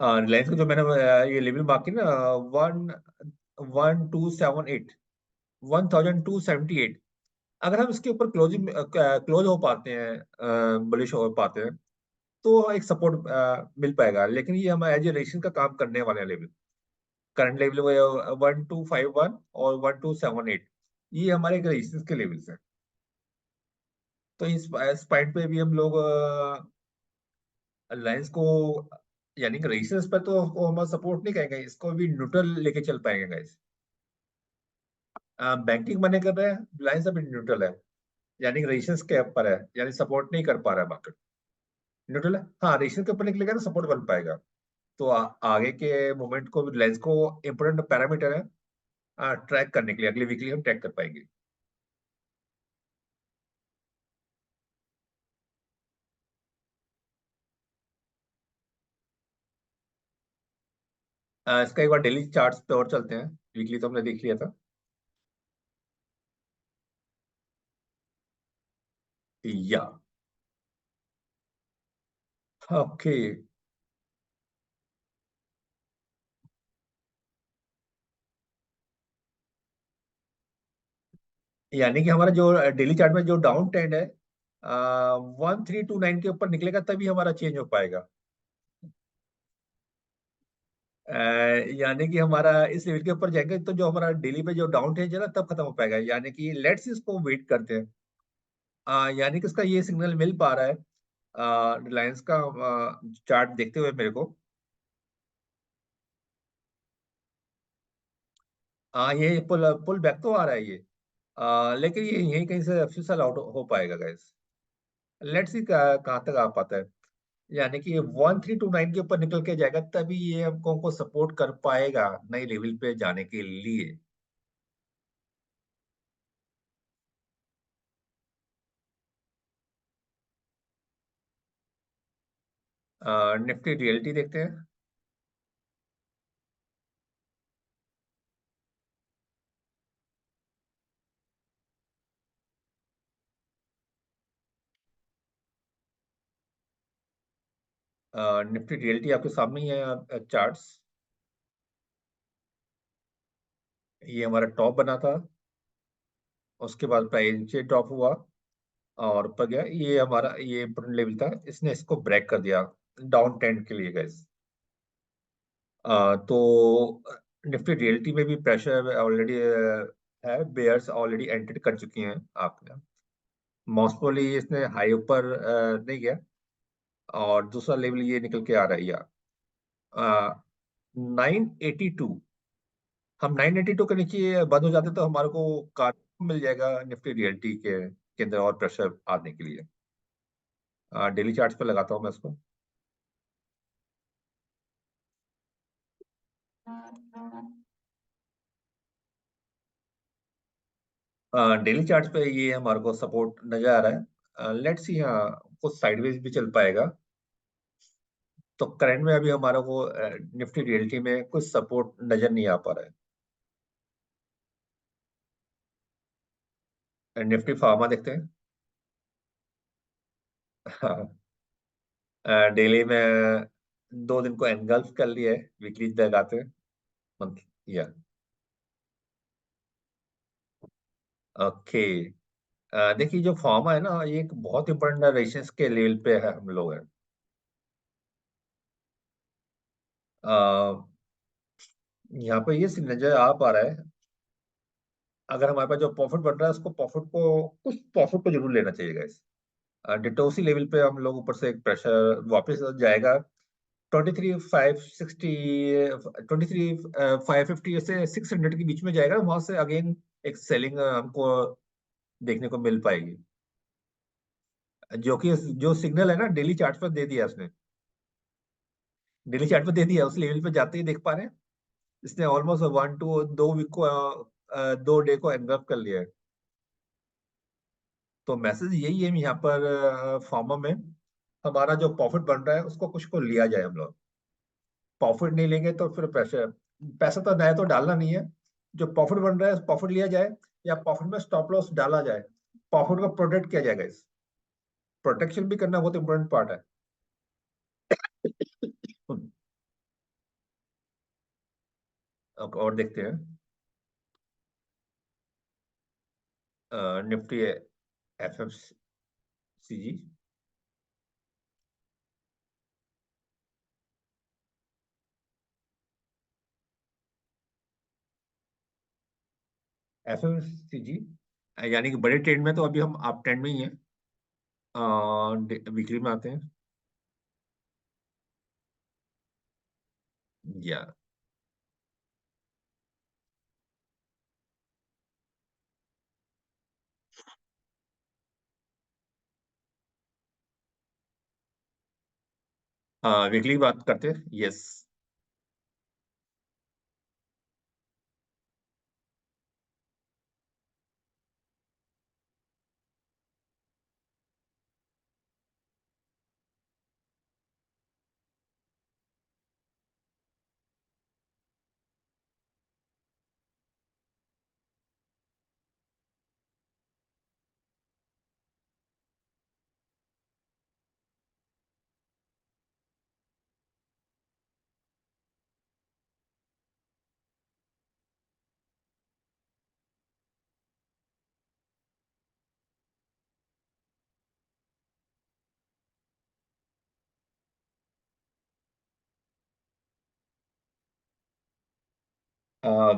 रिलायंस का जो मैंने ये लेवल मार्क की ना, 1 1 2 7 8, 1,278, अगर हम इसके ऊपर क्लोज हो पाते हैं, बुलिश हो पाते हैं, तो एक सपोर्ट मिल पाएगा। लेकिन ये हमारे एज रेजिस्टेंस का काम करने वाले लेवल, करंट लेवल वो 1 2 5 1 और 1 2 7 8, ये हमारे रेजिस्टेंस के लेवल्स हैं। तो इस पॉइंट पे भी हम लोग रिलायंस को, यानी कि रेजिस्टेंस पर तो हम सपोर्ट नहीं करेंगे, इसको भी न्यूट्रल लेके चल पाएंगे गाइस। बैंकिंग मने कर रहे हैं, रिलायंस अभी न्यूट्रल है, यानी कि रेजिस्टेंस के ऊपर है, यानी सपोर्ट नहीं कर पा रहा है मार्केट। न्यूट्रल है, हाँ, रेजिस्टेंस के ऊपर निकलेगा तो सपोर्ट बन पाएगा। तो आगे के मोमेंट को रिलायंस को इंपोर्टेंट पैरामीटर है ट्रैक करने के लिए, अगली वीकली हम ट्रैक कर पाएंगे। इसका एक बार डेली चार्ट्स पे और चलते हैं, वीकली तो हमने देख लिया था। या ओके, यानी कि हमारा जो डेली चार्ट में जो डाउन ट्रेंड है 1 3 2 9 के ऊपर निकलेगा तभी हमारा चेंज हो पाएगा। अ, यानी कि हमारा इस लेवल के ऊपर जाएंगे तो जो हमारा डेली पे जो डाउन ट्रेंड है ना तब खत्म हो पाएगा, यानी कि लेट्स इसको वेट करते हैं। यानी कि इसका ये सिग्नल मिल पा रहा है रिलायंस का चार्ट देखते हुए मेरे को। ये पुल पुल बैक तो आ रहा है ये, लेकिन ये यहीं कहीं से फिसल आउट हो पाएगा गाइस। लेट्स सी कहाँ तक आ पाता है। यानी कि 1 3 2 9 के ऊपर निकल के जाएगा तभी ये हमको सपोर्ट कर पाएगा नए लेवल पे जाने के लिए। निफ्टी रियल्टी देखते हैं। निफ्टी रियल्टी आपके सामने ही है चार्ट्स। ये हमारा टॉप बना था, उसके बाद प्राइस नीचे ड्रॉप हुआ और ऊपर गया। ये हमारा ये इम्पोर्टेंट लेवल था, इसने इसको ब्रेक कर दिया डाउन ट्रेंड के लिए गैस। तो निफ्टी रियल्टी में भी प्रेशर ऑलरेडी है, बेयर्स ऑलरेडी एंटर कर चुकी हैं आपने। मोस्टली इसने हाई ऊपर नहीं गया, और दूसरा लेवल ये निकल के आ रहा है यार, 982। हम 982 के नीचे बंद हो जाते तो हमारे को कार मिल जाएगा निफ्टी रियल्टी के अंदर और प्रेशर आने के लिए। डेली चार्ट्स पे लगाता हूँ मैं इसको। डेली चार्ट्स पे ये हमारे को सपोर्ट नजर आ रहा है। लेट्स सी, हाँ कुछ साइडवेज भी चल पाएगा। तो करंट में अभी हमारा को निफ्टी रियल्टी में कुछ सपोर्ट नजर नहीं आ पा रहा है। निफ्टी फार्मा देखते हैं। हाँ, डेली में 2 दिन को एनगल्फ कर लिया है, वीकली लगाते हैं, मंथ या। ओके। देखिए जो फार्मा है ना, ये एक बहुत इंपॉर्टेंट रेजिस्टेंस के लेवल पे है हम लोग हैं। यहाँ पे ये नजर आ पा रहा है, अगर हमारे पास जो प्रॉफिट बन रहा है उसको प्रॉफिट को कुछ प्रॉफिट को जरूर लेना चाहिए गाइस। डिटोसी लेवल पे हम लोग ऊपर से एक प्रेशर वापस जाएगा। 23,560, 23,550 से 600 के बीच में जाएगा, वहां से अगेन एक सेलिंग हमको देखने को मिल पाएगी। जो कि जो सिग्नल है ना, डेली चार्ट पर दे दिया उसने। डेली चार्ट पर दे दिया, उस लेवल पे जाते ही देख पा रहे हैं। इसने ऑलमोस्ट 1 to 2 वीक को 2 डे को एंगअप कर लिया है। तो मैसेज यही है यहाँ पर, फार्मा में हमारा जो प्रॉफिट बन रहा है उसको कुछ को लिया जाए हम लोग। प्रॉफिट नहीं लेंगे तो फिर पैसे, पैसा तो नया तो डालना नहीं है। जो प्रॉफिट बन रहा है प्रॉफिट लिया जाए, या प्रॉफिट में स्टॉप लॉस डाला जाए, प्रॉफिट को प्रोटेक्ट किया जाएगा। इस प्रोटेक्शन भी करना बहुत इंपॉर्टेंट पार्ट है। और देखते हैं निफ्टी एफ एफ सी जी। एफ एफ सी जी, यानी कि बड़े ट्रेंड में तो अभी हम अप ट्रेंड में ही हैं। वीकली में आते हैं। या वीकली बात करते हैं, यस।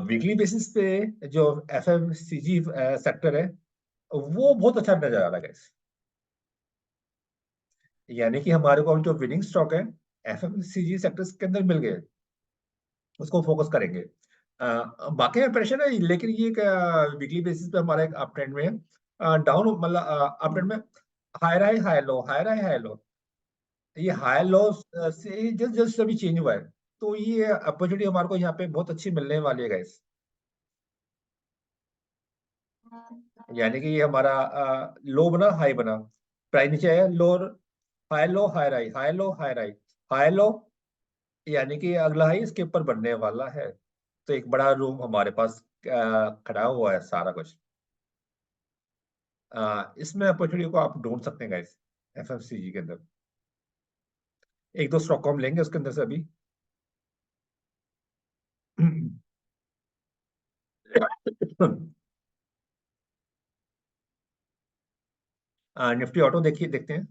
वीकली बेसिस पे जो एफ एम सी जी सेक्टर है, वो बहुत अच्छा नजर आ रहा है guys। यानी कि हमारे को अब जो विनिंग स्टॉक है एफ एम सी जी सेक्टर के अंदर मिल गए, उसको फोकस करेंगे। बाकी में प्रेशर है, लेकिन ये वीकली बेसिस पे हमारा एक अप ट्रेंड में है। डाउन मतलब अप ट्रेंड में हाई हाई लो, हाई लो। ये हाई लो से जस्ट जस्ट अभी चेंज हुआ है। तो ये अपॉर्चुनिटी हमारे को यहाँ पे बहुत अच्छी मिलने वाली है गाइस। यानी कि ये हमारा लो बना हाई बना, प्राइस नीचे है, low high low high right, high low high right. High low, यानी कि अगला ही इसके ऊपर बनने वाला है। तो एक बड़ा रूम हमारे पास खड़ा हुआ है सारा कुछ। इसमें अपॉर्चुनिटी को आप ढूंढ सकते हैं गाइस, एफएमसीजी के अंदर। एक दो स्टॉक हम लेंगे उसके अंदर से अभी। निफ्टी ऑटो देखिए, देखते हैं।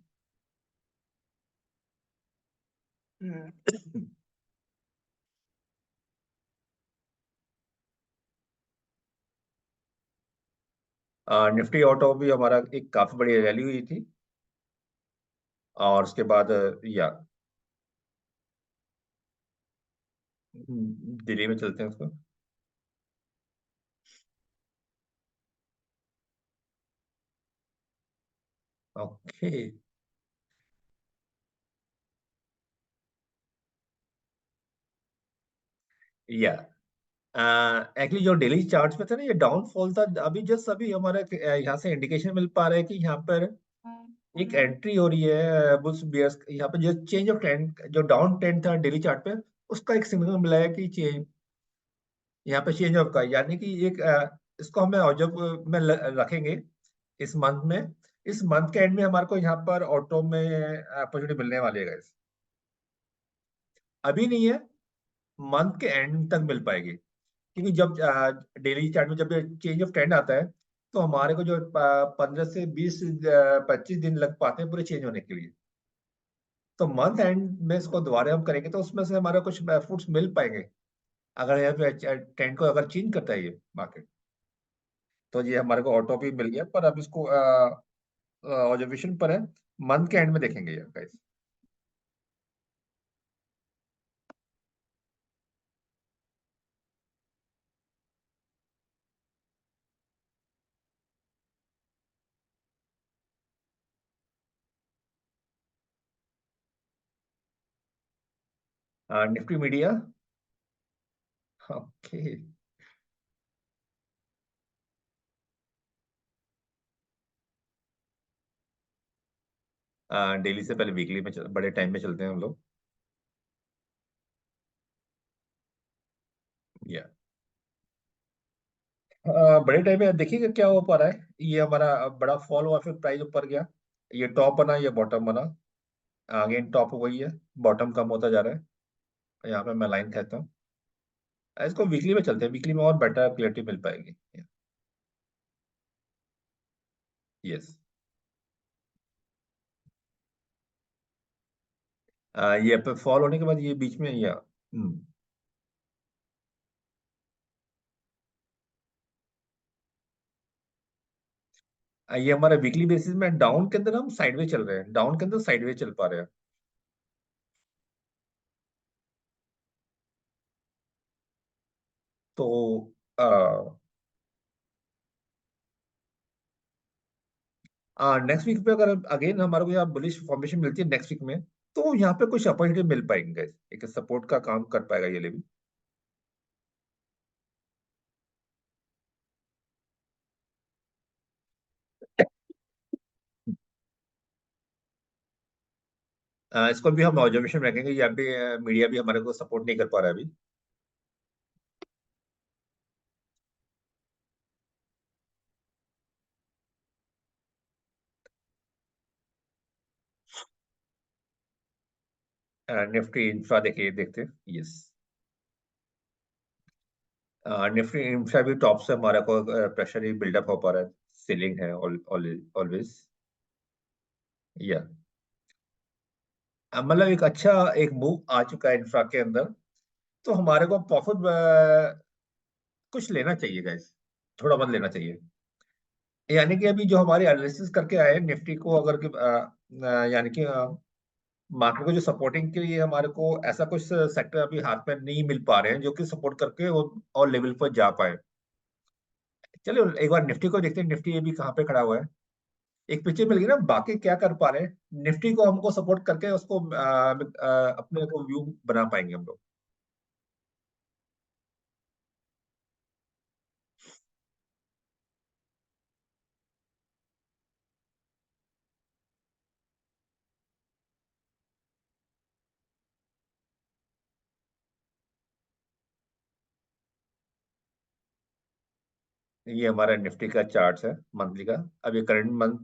निफ्टी ऑटो भी हमारा एक काफी बड़ी रैली हुई थी। और उसके बाद या दिल्ली में चलते हैं उसको। ओके। या एक्चुअली जो डेली चार्ट्स में था ना, ये डाउनफॉल था। अभी जस्ट अभी हमारा यहाँ से इंडिकेशन मिल पा रहा है कि यहाँ पर एक एंट्री हो रही है बुल्स बियर्स। यहाँ पे जो चेंज ऑफ ट्रेंड, जो डाउन ट्रेंड था डेली चार्ट पे, उसका एक सिग्नल मिला है कि चेंज, यहाँ पे चेंज ऑफ का, यानी कि एक इसको हमें ऑब्जर्व में रखेंगे इस मंथ में। इस मंथ के एंड में हमारे को यहाँ पर ऑटो में अपॉर्चुनिटी मिलने वाली है guys। अभी नहीं है, मंथ के एंड तक मिल पाएगी। क्योंकि जब डेली चार्ट में जब चेंज ऑफ ट्रेंड आता है, तो हमारे को जो 15 से 20 25 दिन लग पाते हैं पूरे चेंज होने के लिए। तो मंथ एंड में इसको दोबारा हम करेंगे तो उसमें से हमारा कुछ फ्रूट्स मिल पाएंगे, अगर यहाँ पे ट्रेंड को अगर चेंज करता है ये मार्केट। तो ये हमारे को ऑटो भी मिल गया, पर अब इसको ऑब्जर्वेशन पर है। मंथ के एंड में देखेंगे ये guys. Nifty media. Okay. Daily से पहले वीकली में बड़े टाइम में चलते हैं हम लोग। या बड़े टाइम में देखिएगा क्या हो पा रहा है। ये हमारा बड़ा फॉल हुआ, फिर प्राइस ऊपर गया। ये टॉप बना, ये बॉटम बना। अगेन टॉप वही है, बॉटम कम होता जा रहा है। यहाँ पे मैं लाइन कहता हूँ। इसको वीकली में चलते हैं, वीकली में और बेटर क्लियरिटी मिल पाएगी। यस। ये पे फॉल होने के बाद ये बीच में, या ये हमारा वीकली बेसिस में डाउन के अंदर हम साइडवे चल रहे हैं, डाउन के अंदर साइडवे चल पा रहे हैं। तो नेक्स्ट वीक पे अगर अगेन हमारे को यहाँ बुलिश फॉर्मेशन मिलती है नेक्स्ट वीक में, तो यहाँ पे कुछ अपॉर्चुनिटी मिल पाएंगे guys। एक सपोर्ट का काम कर पाएगा ये लेवल। इसको भी हम ऑब्जर्वेशन रखेंगे। यहाँ पे मीडिया भी हमारे को सपोर्ट नहीं कर पा रहा है अभी। निफ्टी इंफ्रा देखिए, देखते हैं। यस। निफ्टी इंफ्रा भी टॉप से हमारा को प्रेशर ही बिल्डअप हो पा रहा है। सीलिंग है ऑलवेज। या मतलब एक अच्छा एक मूव आ चुका है इंफ्रा के अंदर। तो हमारे को प्रॉफिट कुछ लेना चाहिए गाइस, थोड़ा बहुत लेना चाहिए। यानी कि अभी जो हमारे एनालिसिस करके आए हैं निफ्टी को, अगर यानी कि मार्केट को जो सपोर्टिंग के लिए हमारे को ऐसा कुछ सेक्टर अभी हाथ में नहीं मिल पा रहे हैं जो कि सपोर्ट करके और लेवल पर जा पाए। चलिए एक बार निफ्टी को देखते हैं, निफ्टी ये भी कहाँ पे खड़ा हुआ है। एक पिक्चर मिल गई ना, बाकी क्या कर पा रहे हैं। निफ्टी को हमको सपोर्ट करके उसको अपने को व्यू बना पाएंगे हम लोग। ये हमारा निफ्टी का चार्ट है मंथली का। अब ये करंट मंथ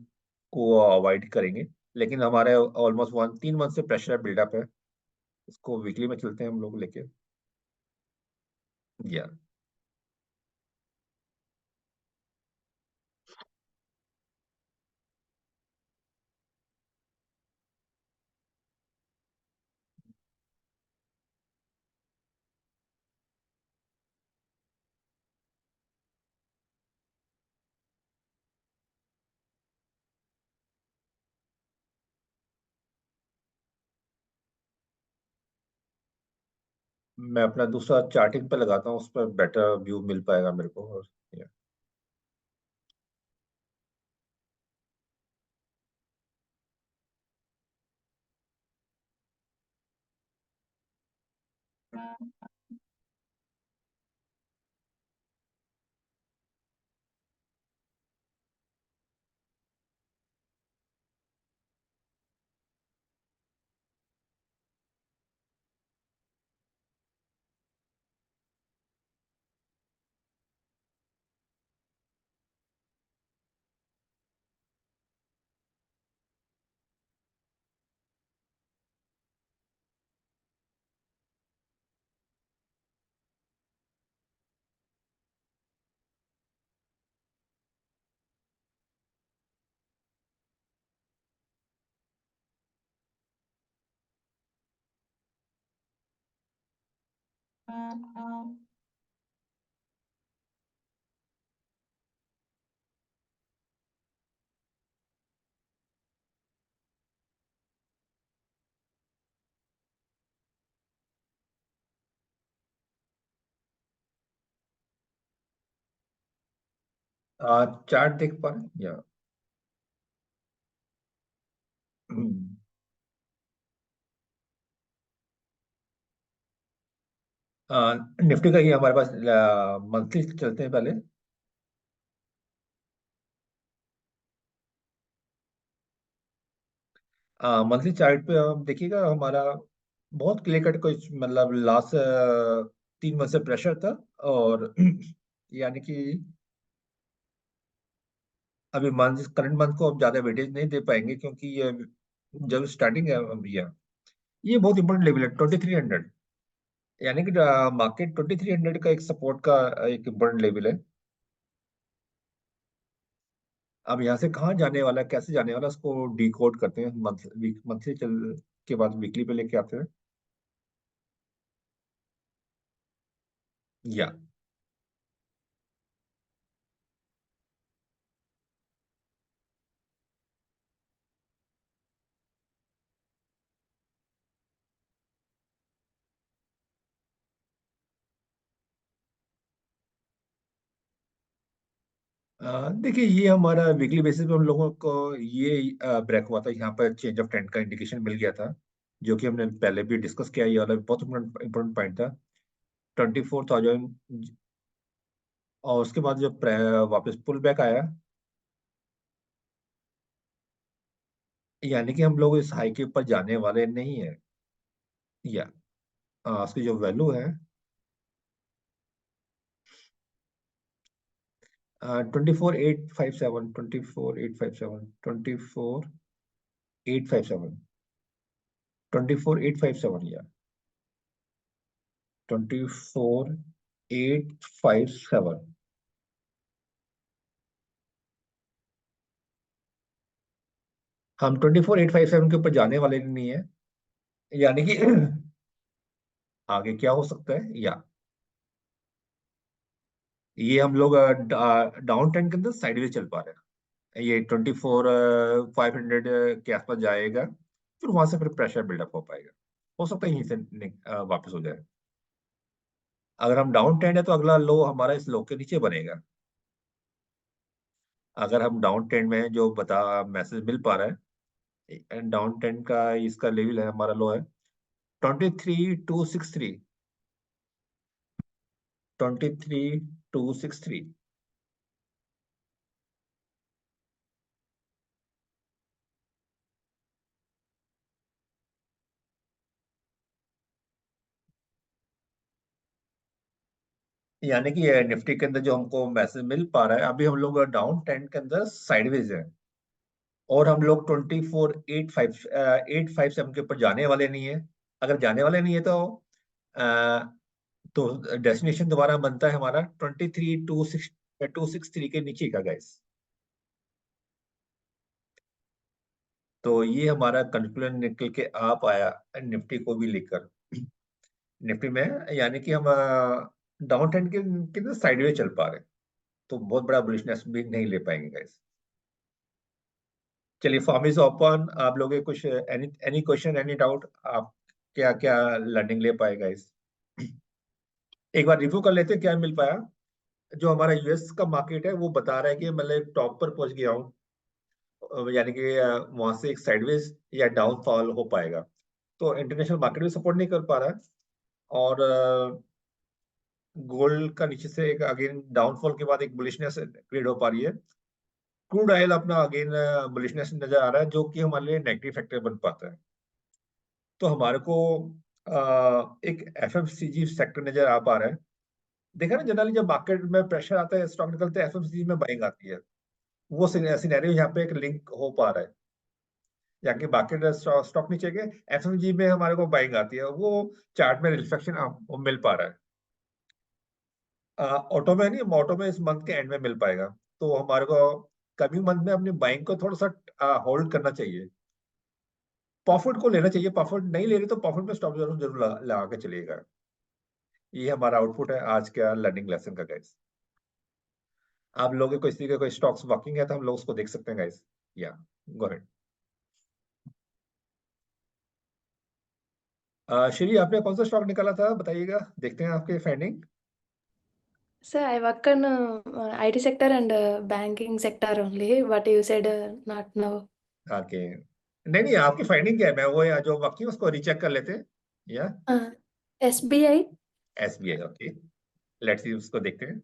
को अवॉइड करेंगे, लेकिन हमारे ऑलमोस्ट 3 मंथ से प्रेशर बिल्डअप है। इसको वीकली में चलते हैं हम लोग लेके। या मैं अपना दूसरा चार्टिंग पे लगाता हूँ, उस पर बेटर व्यू मिल पाएगा मेरे को। और या चार्ट देख पा रहे हैं? या निफ्टी का ये हमारे पास मंथली चलते हैं पहले। मंथली चार्ट पे हम देखिएगा, हमारा बहुत क्लियर कट कोई मतलब लास्ट 3 मंथ से प्रेशर था। और यानी कि अभी मंथ करंट मंथ को हम ज्यादा वेटेज नहीं दे पाएंगे, क्योंकि ये जब स्टार्टिंग है अभी ये बहुत इंपॉर्टेंट लेवल है 2300। यानी कि मार्केट 2300 का एक सपोर्ट का एक इम्पोर्टेंट लेवल है। अब यहाँ से कहाँ जाने वाला है, कैसे जाने वाला है, उसको डिकोड करते हैं। मंथली चल के बाद वीकली पे लेके आते हैं। या देखिए, ये हमारा वीकली बेसिस पे हम लोगों को ये ब्रेक हुआ था, यहाँ पर चेंज ऑफ ट्रेंड का इंडिकेशन मिल गया था, जो कि हमने पहले भी डिस्कस किया। ये वाला बहुत इंपॉर्टेंट पॉइंट था 24,000। और उसके बाद जब वापस पुल बैक आया, यानी कि हम लोग इस हाई के ऊपर जाने वाले नहीं है। या उसकी जो वैल्यू है 24,857, 24,857, 24,857, 24,857। या 24,857। हम 24,857 के ऊपर जाने वाले नहीं है। यानी कि आगे क्या हो सकता है। या ये हम लोग डाउन ट्रेंड के अंदर साइडवेज चल पा रहे हैं। ये 24,500 के आसपास जाएगा, फिर वहां से फिर प्रेशर बिल्डअप हो पाएगा। हो सकता है यहीं से वापस हो जाए। अगर हम डाउन ट्रेंड है तो अगला लो हमारा इस लो के नीचे बनेगा। अगर हम डाउन ट्रेंड में हैं, जो बता मैसेज मिल पा रहा है, डाउन ट्रेंड का इसका लेवल है, हमारा लो है 23,263। 23,263। यानी कि निफ्टी के अंदर जो हमको मैसेज मिल पा रहा है, अभी हम लोग डाउन ट्रेंड के अंदर साइडवेज है, और हम लोग 24,857 के ऊपर जाने वाले नहीं है। अगर जाने वाले नहीं है तो डेस्टिनेशन दोबारा बनता है हमारा 23,263 के नीचे का गाइस। तो ये हमारा कंक्लूजन निकल के आ पाया निफ्टी को भी लेकर। निफ्टी में यानी कि हम डाउन ट्रेंड के साइडवेज चल पा रहे हैं, तो बहुत बड़ा बुलिशनेस भी नहीं ले पाएंगे गाइस। चलिए, फॉर्म इज ओपन। आप लोग के कुछ any any question, any doubt, आप क्या क्या लर्निंग ले पाए गाइस? एक बार रिव्यू कर लेते हैं क्या मिल पाया। जो हमारा यूएस का मार्केट है वो बता रहा है कि मतलब टॉप पर पहुंच गया हूँ, यानी कि वहां से एक साइडवेज या डाउनफॉल हो पाएगा। तो इंटरनेशनल मार्केट भी सपोर्ट नहीं कर पा रहा है, और गोल्ड का नीचे से एक अगेन डाउनफॉल के बाद एक बुलिशनेस क्रिएट हो पा रही है। क्रूड ऑयल अपना अगेन बुलिशनेस नजर आ रहा है, जो कि हमारे लिए नेगेटिव फैक्टर बन पाता है। तो हमारे को एक एफएमसीजी सेक्टर नजर आ पा रहा है। देखा ना, जनरली जब मार्केट में प्रेशर आता है, स्टॉक निकलते हैं, एफएमसीजी में बाइंग आती है। वो सिनेरियो यहाँ पे एक लिंक हो पा रहा है। यहाँ की मार्केट स्टॉक नीचे गए, एफएमजी में हमारे को बाइंग आती है, वो चार्ट में रिफ्लेक्शन मिल पा रहा है। ऑटो में नहीं, ऑटो में इस मंथ के एंड में मिल पाएगा। तो हमारे को कमिंग मंथ में अपनी बाइंग को थोड़ा सा होल्ड करना चाहिए। प्रॉफिट को लेना चाहिए, प्रॉफिट नहीं ले रहे तो प्रॉफिट में स्टॉप जरूर जरूर लगा के चलिएगा। ये हमारा आउटपुट है आज का लर्निंग लेसन का गाइस। आप लोगों के किसी के कोई स्टॉक्स वर्किंग है तो हम लोग उसको देख सकते हैं गाइस। या गो अहेड। श्री, आपने कौन सा स्टॉक निकाला था बताइएगा, देखते हैं आपके finding. Sir, I work on IT sector and banking sector only. What you said, not now. Okay, नहीं नहीं, आपकी फाइंडिंग क्या है? मैं वो या जो वर्किंग उसको रीचेक कर लेते हैं। या SBI. SBI, okay, let's see उसको देखते हैं।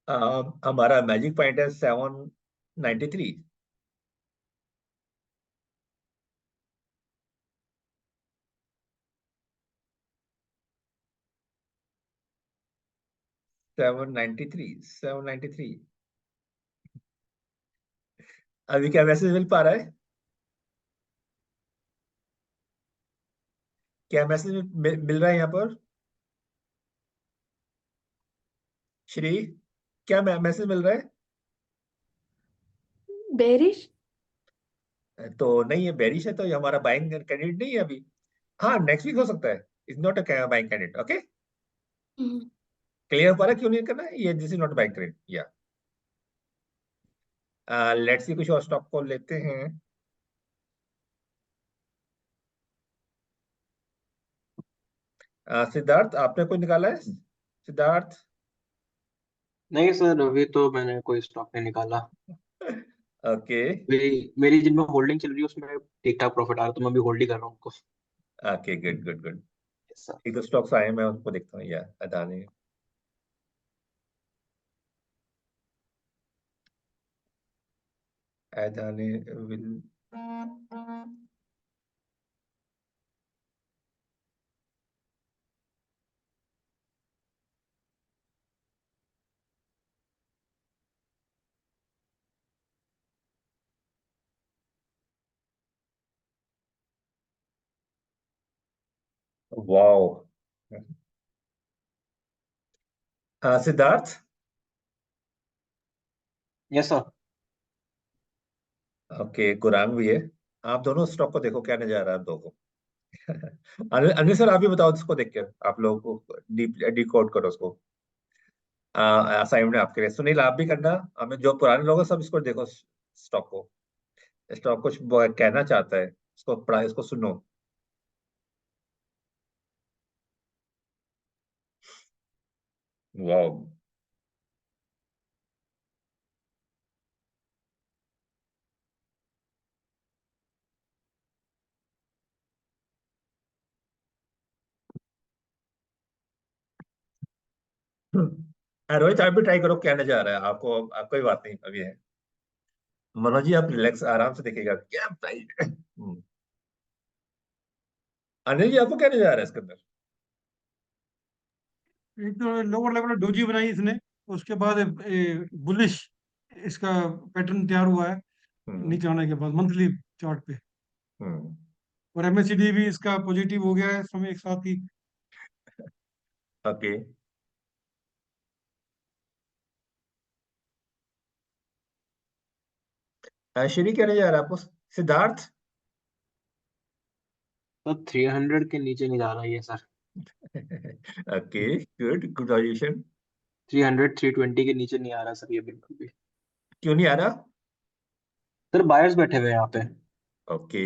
हमारा मैजिक पॉइंट है 793। 793, 793। अभी क्या मैसेज मिल पा रहा है? क्या मैसेज मिल रहा है यहाँ पर? श्री, क्या मैसेज मिल रहा Bearish. है? तो नहीं है, बेरिश है तो ये हमारा बाइंग कैंडिडेट नहीं है अभी। हाँ, नेक्स्ट वीक हो सकता है। Is not a buying candidate, okay. Mm. Clear हो पा रहा है क्यों नहीं करना है? ये this is not buying candidate या। लेट्स सी, कुछ और स्टॉक को लेते हैं। सिद्धार्थ, आपने कोई निकाला है सिद्धार्थ? नहीं सर, अभी तो मैंने कोई स्टॉक नहीं निकाला। ओके मेरी मेरी जिनमें होल्डिंग चल रही है उसमें ठीक ठाक प्रॉफिट आ रहा है, तो मैं भी होल्ड ही कर रहा हूँ उनको। Okay, good good good. Yes sir. एक दो स्टॉक्स आए, मैं उनको देखता हूँ। या Adani, Adani will. Wow. Siddharth, yes sir. Okay, Gurang भी है। आप दोनों स्टॉक को देखो, क्या नजर आ रहा है आप दो को? अनिल सर, आप भी बताओ इसको देख के, आप लोगों को डीप डिकोड करो उसको। असाइनमेंट आपके लिए। सुनील, आप भी करना। हमें जो पुराने लोग हैं सब इसको देखो, स्टॉक को। स्टॉक कुछ कहना चाहता है, इसको पढ़ा, इसको सुनो। वाह। रोहित, आप भी ट्राई करो, क्या नजर आ रहा है आपको? कोई बात नहीं, अभी है। मनोज जी, आप रिलैक्स आराम से देखिएगा क्या प्राइस। अनिल जी, आपको क्या नजर आ रहा है इसके अंदर? एक तो लोअर लेवल डोजी बनाई इसने, उसके बाद बुलिश इसका पैटर्न तैयार हुआ है हम्म। नीचे आने के बाद मंथली चार्ट पे। हम्म। और एमएससीडी भी इसका पॉजिटिव हो गया है समय एक साथ ही। ओके। श्री, क्या नजर आ रहा है आपको? सिद्धार्थ। तो 300 के नीचे नहीं जा रहा ये sir. Okay, good good observation. 300 320 के नीचे नहीं आ रहा सर ये बिल्कुल भी। क्यों नहीं आ रहा? सर बायर्स बैठे हुए हैं यहाँ पे। Okay,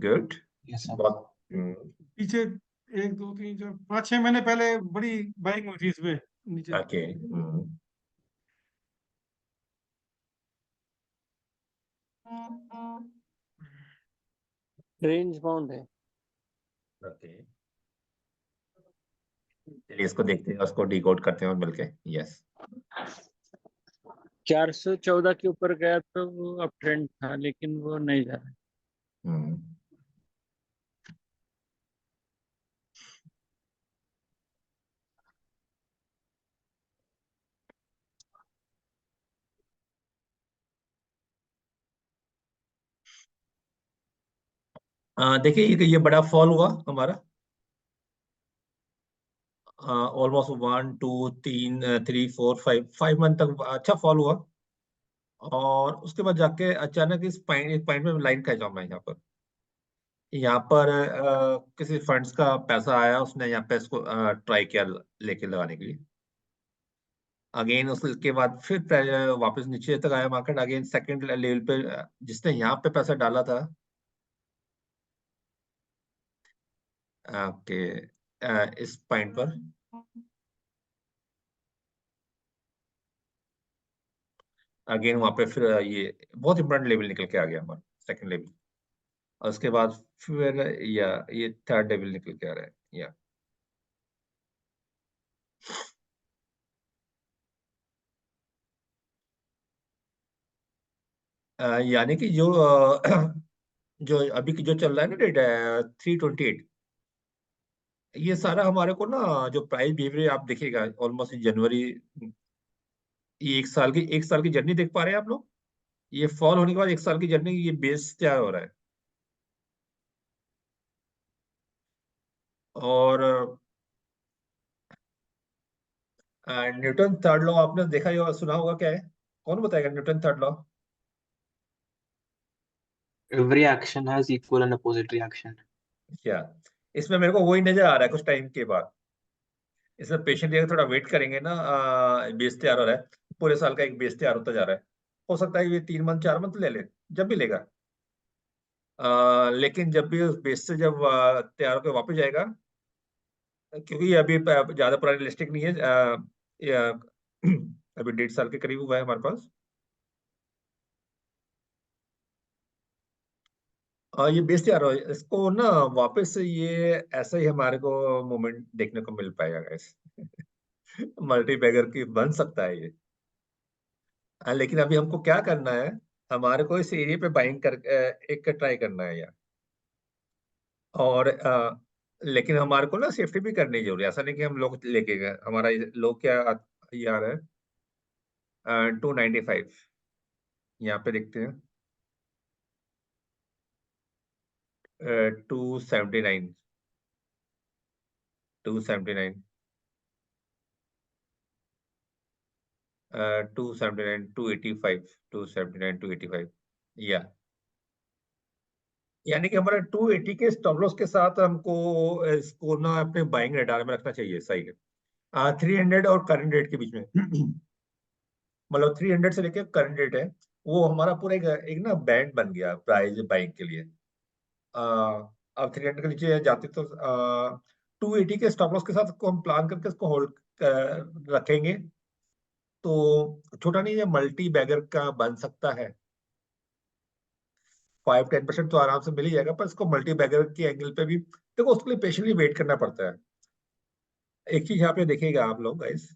good. ये सब। बहुत। पीछे 1 2 3 4 5 6 महीने पहले बड़ी बाइंग हुई थी इसमें नीचे। ओके। रेंज बाउंड है। ओके, चलिए इसको देखते हैं, उसको डिकोड करते हैं और मिलके। यस। 414 के ऊपर गया तो वो अप ट्रेंड था, लेकिन वो नहीं जा रहा। हम्म। देखिए, ये बड़ा फॉल हुआ हमारा, ऑलमोस्ट 1 2 3 3 4 5 मंथ तक अच्छा फॉल हुआ। और उसके बाद जाके अचानक इस पॉइंट में लाइन खींचा मैं यहाँ पर। यहाँ पर किसी फंड्स का पैसा आया, उसने यहाँ पे इसको ट्राई किया लेके लगाने के लिए। अगेन उसके बाद फिर वापस नीचे तक आया मार्केट, अगेन सेकंड लेवल पे जिसने यहाँ पे पैसा डाला था। ओके, इस पॉइंट पर अगेन वहां पे फिर ये बहुत इंपॉर्टेंट लेवल निकल के आ गया हमारा, सेकंड लेवल। और उसके बाद फिर या ये थर्ड लेवल निकल के आ रहा है, या यानी कि जो जो अभी की जो चल रहा है ना रेट 328, ये सारा हमारे को ना, जो प्राइस बिहेवियर आप देखिएगा ऑलमोस्ट जनवरी, ये एक साल की जर्नी देख पा रहे हैं आप लोग? ये फॉल होने के बाद एक साल की जर्नी, ये बेस तैयार हो रहा है। और न्यूटन थर्ड लॉ आपने देखा ही होगा, सुना होगा, क्या है? कौन बताएगा Newton third law? Every action has equal and opposite reaction. क्या? इसमें मेरे को वही नजर आ रहा है कुछ टाइम के बाद। इसमें पेशेंट अगर थोड़ा वेट करेंगे ना, बेस तैयार हो रहा है, पूरे साल का एक बेस तैयार होता जा रहा है। हो सकता है ये 3 मंथ 4 मंथ ले ले, जब भी लेगा। लेकिन जब भी उस बेस से जब तैयार होकर वापस जाएगा, क्योंकि ये अभी ज्यादा पुरानी लिस्टिंग नहीं है, अभी 1.5 साल के करीब हुआ है हमारे पास। ये बेस तैयार हो, इसको ना वापस से ये ऐसा ही हमारे को मोमेंट देखने को मिल पाएगा गाइस। मल्टी बैगर की बन सकता है ये। लेकिन अभी हमको क्या करना है, हमारे को इस एरिया पे बाइंग कर एक ट्राई करना है यार। और लेकिन हमारे को ना सेफ्टी भी करनी जरूरी है, ऐसा नहीं कि हम लोग लेके गए, हमारा लोग क्या ये आ रहा है 295, यहाँ पे देखते हैं 279, 279, 279, 285, 279, 285। या यानी कि हमारा 280 के स्टॉप लॉस के साथ हमको इसको ना अपने बाइंग रडार में रखना चाहिए। सही है। 300 और करंट रेट के बीच में मतलब 300 से लेकर करंट रेट है, वो हमारा पूरा एक ना बैंड बन गया प्राइस बाइंग के लिए। अब 300 के नीचे जाते तो 280 के स्टॉप लॉस के साथ इसको हम प्लान करके इसको होल्ड रखेंगे, तो छोटा नहीं, ये मल्टी बैगर का बन सकता है। 5-10% तो आराम से मिल ही जाएगा, पर इसको मल्टी बैगर के एंगल पे भी देखो, उसके लिए पेशेंटली वेट करना पड़ता है। एक चीज यहाँ पे देखिएगा आप लोग गाइस,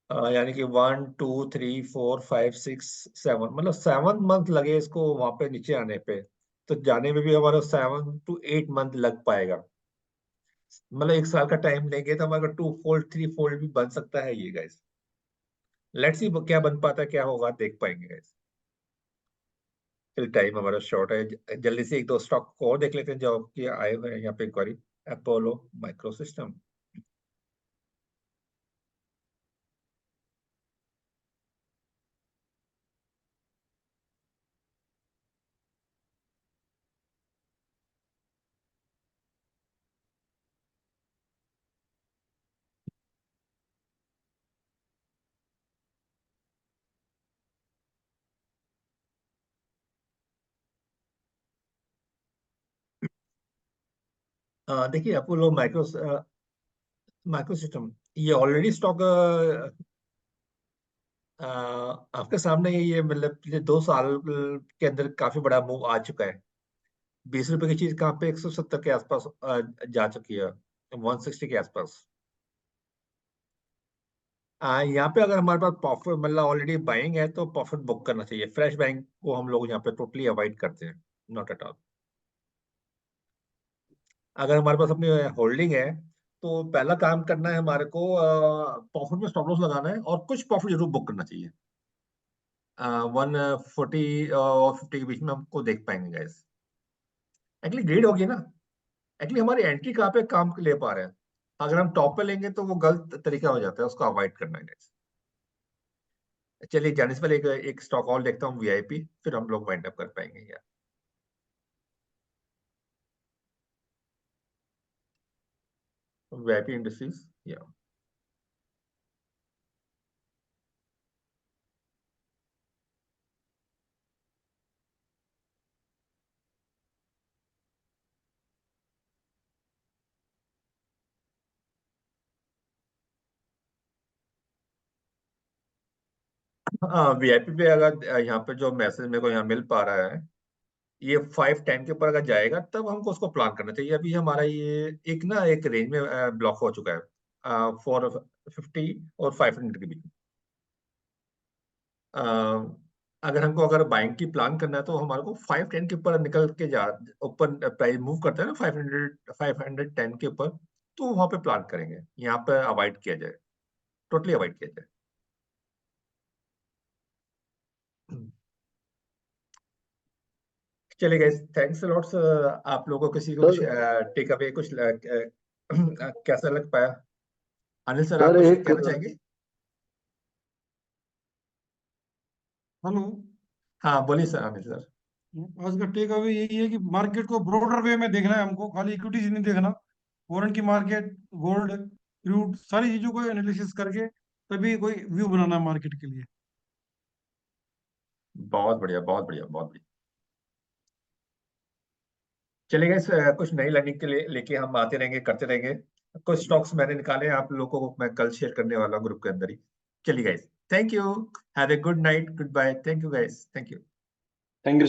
यानी कि 1 2 3 4 5 6 7 मतलब 7 मंथ लगे इसको वहां पे नीचे आने पे, तो जाने में भी हमारा 7 to 8 मंथ लग पाएगा। मतलब 1 साल का टाइम लेंगे तो हमारा 2 फोल्ड 3 फोल्ड भी बन सकता है ये गाइस। लेट्स सी क्या बन पाता है, क्या होगा देख पाएंगे गाइस। फिर टाइम हमारा शॉर्ट है, जल्दी से 1-2 स्टॉक को और देख लेते हैं जो कि आए हुए हैं यहाँ पे इंक्वायरी। अपोलो माइक्रो सिस्टम, देखिए अपोलो माइक्रो सिस्टम, ये ऑलरेडी स्टॉक आपके सामने ही, ये मतलब पिछले 2 साल के अंदर काफी बड़ा मूव आ चुका है। 20 रुपए की चीज कहाँ पे 170 के आसपास जा चुकी है, 160 के आसपास। यहाँ पे अगर हमारे पास प्रॉफिट मतलब ऑलरेडी बाइंग है तो प्रॉफिट बुक करना चाहिए। फ्रेश बाइंग को हम लोग यहाँ पे टोटली अवॉइड करते हैं, नॉट एट ऑल। अगर हमारे पास अपनी होल्डिंग है तो पहला काम करना है हमारे को, प्रॉफिट में स्टॉप लॉस लगाना है और कुछ प्रॉफिट जरूर बुक करना चाहिए। 140 और 50 के बीच में हमको देख पाएंगे गाइस। एक्चुअली ग्रेड होगी ना, एक्चुअली हमारी एंट्री कहाँ पे काम ले पा रहे हैं। अगर हम टॉप पे लेंगे तो वो गलत तरीका हो जाता है, उसको अवॉइड करना है गाइस। चलिए जाने से पहले एक स्टॉक और देखता हूँ वीआईपी, फिर हम लोग वाइंड अप कर पाएंगे यार। वीआईपी इंडस्ट्रीज, या वीआईपी पे अगर यहाँ पे जो मैसेज मेरे को यहाँ मिल पा रहा है, ये 5-10 के ऊपर अगर जाएगा तब हमको उसको प्लान करना चाहिए। अभी हमारा ये एक ना एक रेंज में ब्लॉक हो चुका है 450 और 500 के बीच में। अ, अगर बाइंग की प्लान करना है तो हमारे को 5-10 के ऊपर निकल के जा, ऊपर प्राइस मूव करता है ना 510 के ऊपर, तो वहां पे प्लान करेंगे। यहाँ पे अवॉइड किया जाए, टोटली अवॉइड किया जाए। चलिए गाइस, थैंक्स अ लॉट। आप लोगों को किसी को कुछ सर टेक अवे कुछ कैसा लग पाया? अनिल सर, आप सर कुछ एक कहना चाहेंगे? हेलो। हाँ बोलिए सर, अनिल सर। आज का टेक अवे यही है कि मार्केट को ब्रॉडर वे में देखना है हमको, खाली इक्विटीज नहीं देखना। फॉरेन की मार्केट, गोल्ड, क्रूड, सारी चीजों को एनालिसिस करके तभी कोई व्यू बनाना है मार्केट के लिए। बहुत बढ़िया, बहुत बढ़िया, बहुत बढ़िया। चलिए गाइस, कुछ नई लर्निंग के लिए लेके हम आते रहेंगे, करते रहेंगे। कुछ स्टॉक्स मैंने निकाले हैं, आप लोगों को मैं कल शेयर करने वाला हूँ ग्रुप के अंदर ही। चलिए guys, thank you, have a good night, good bye, thank you guys, thank you. Thank you.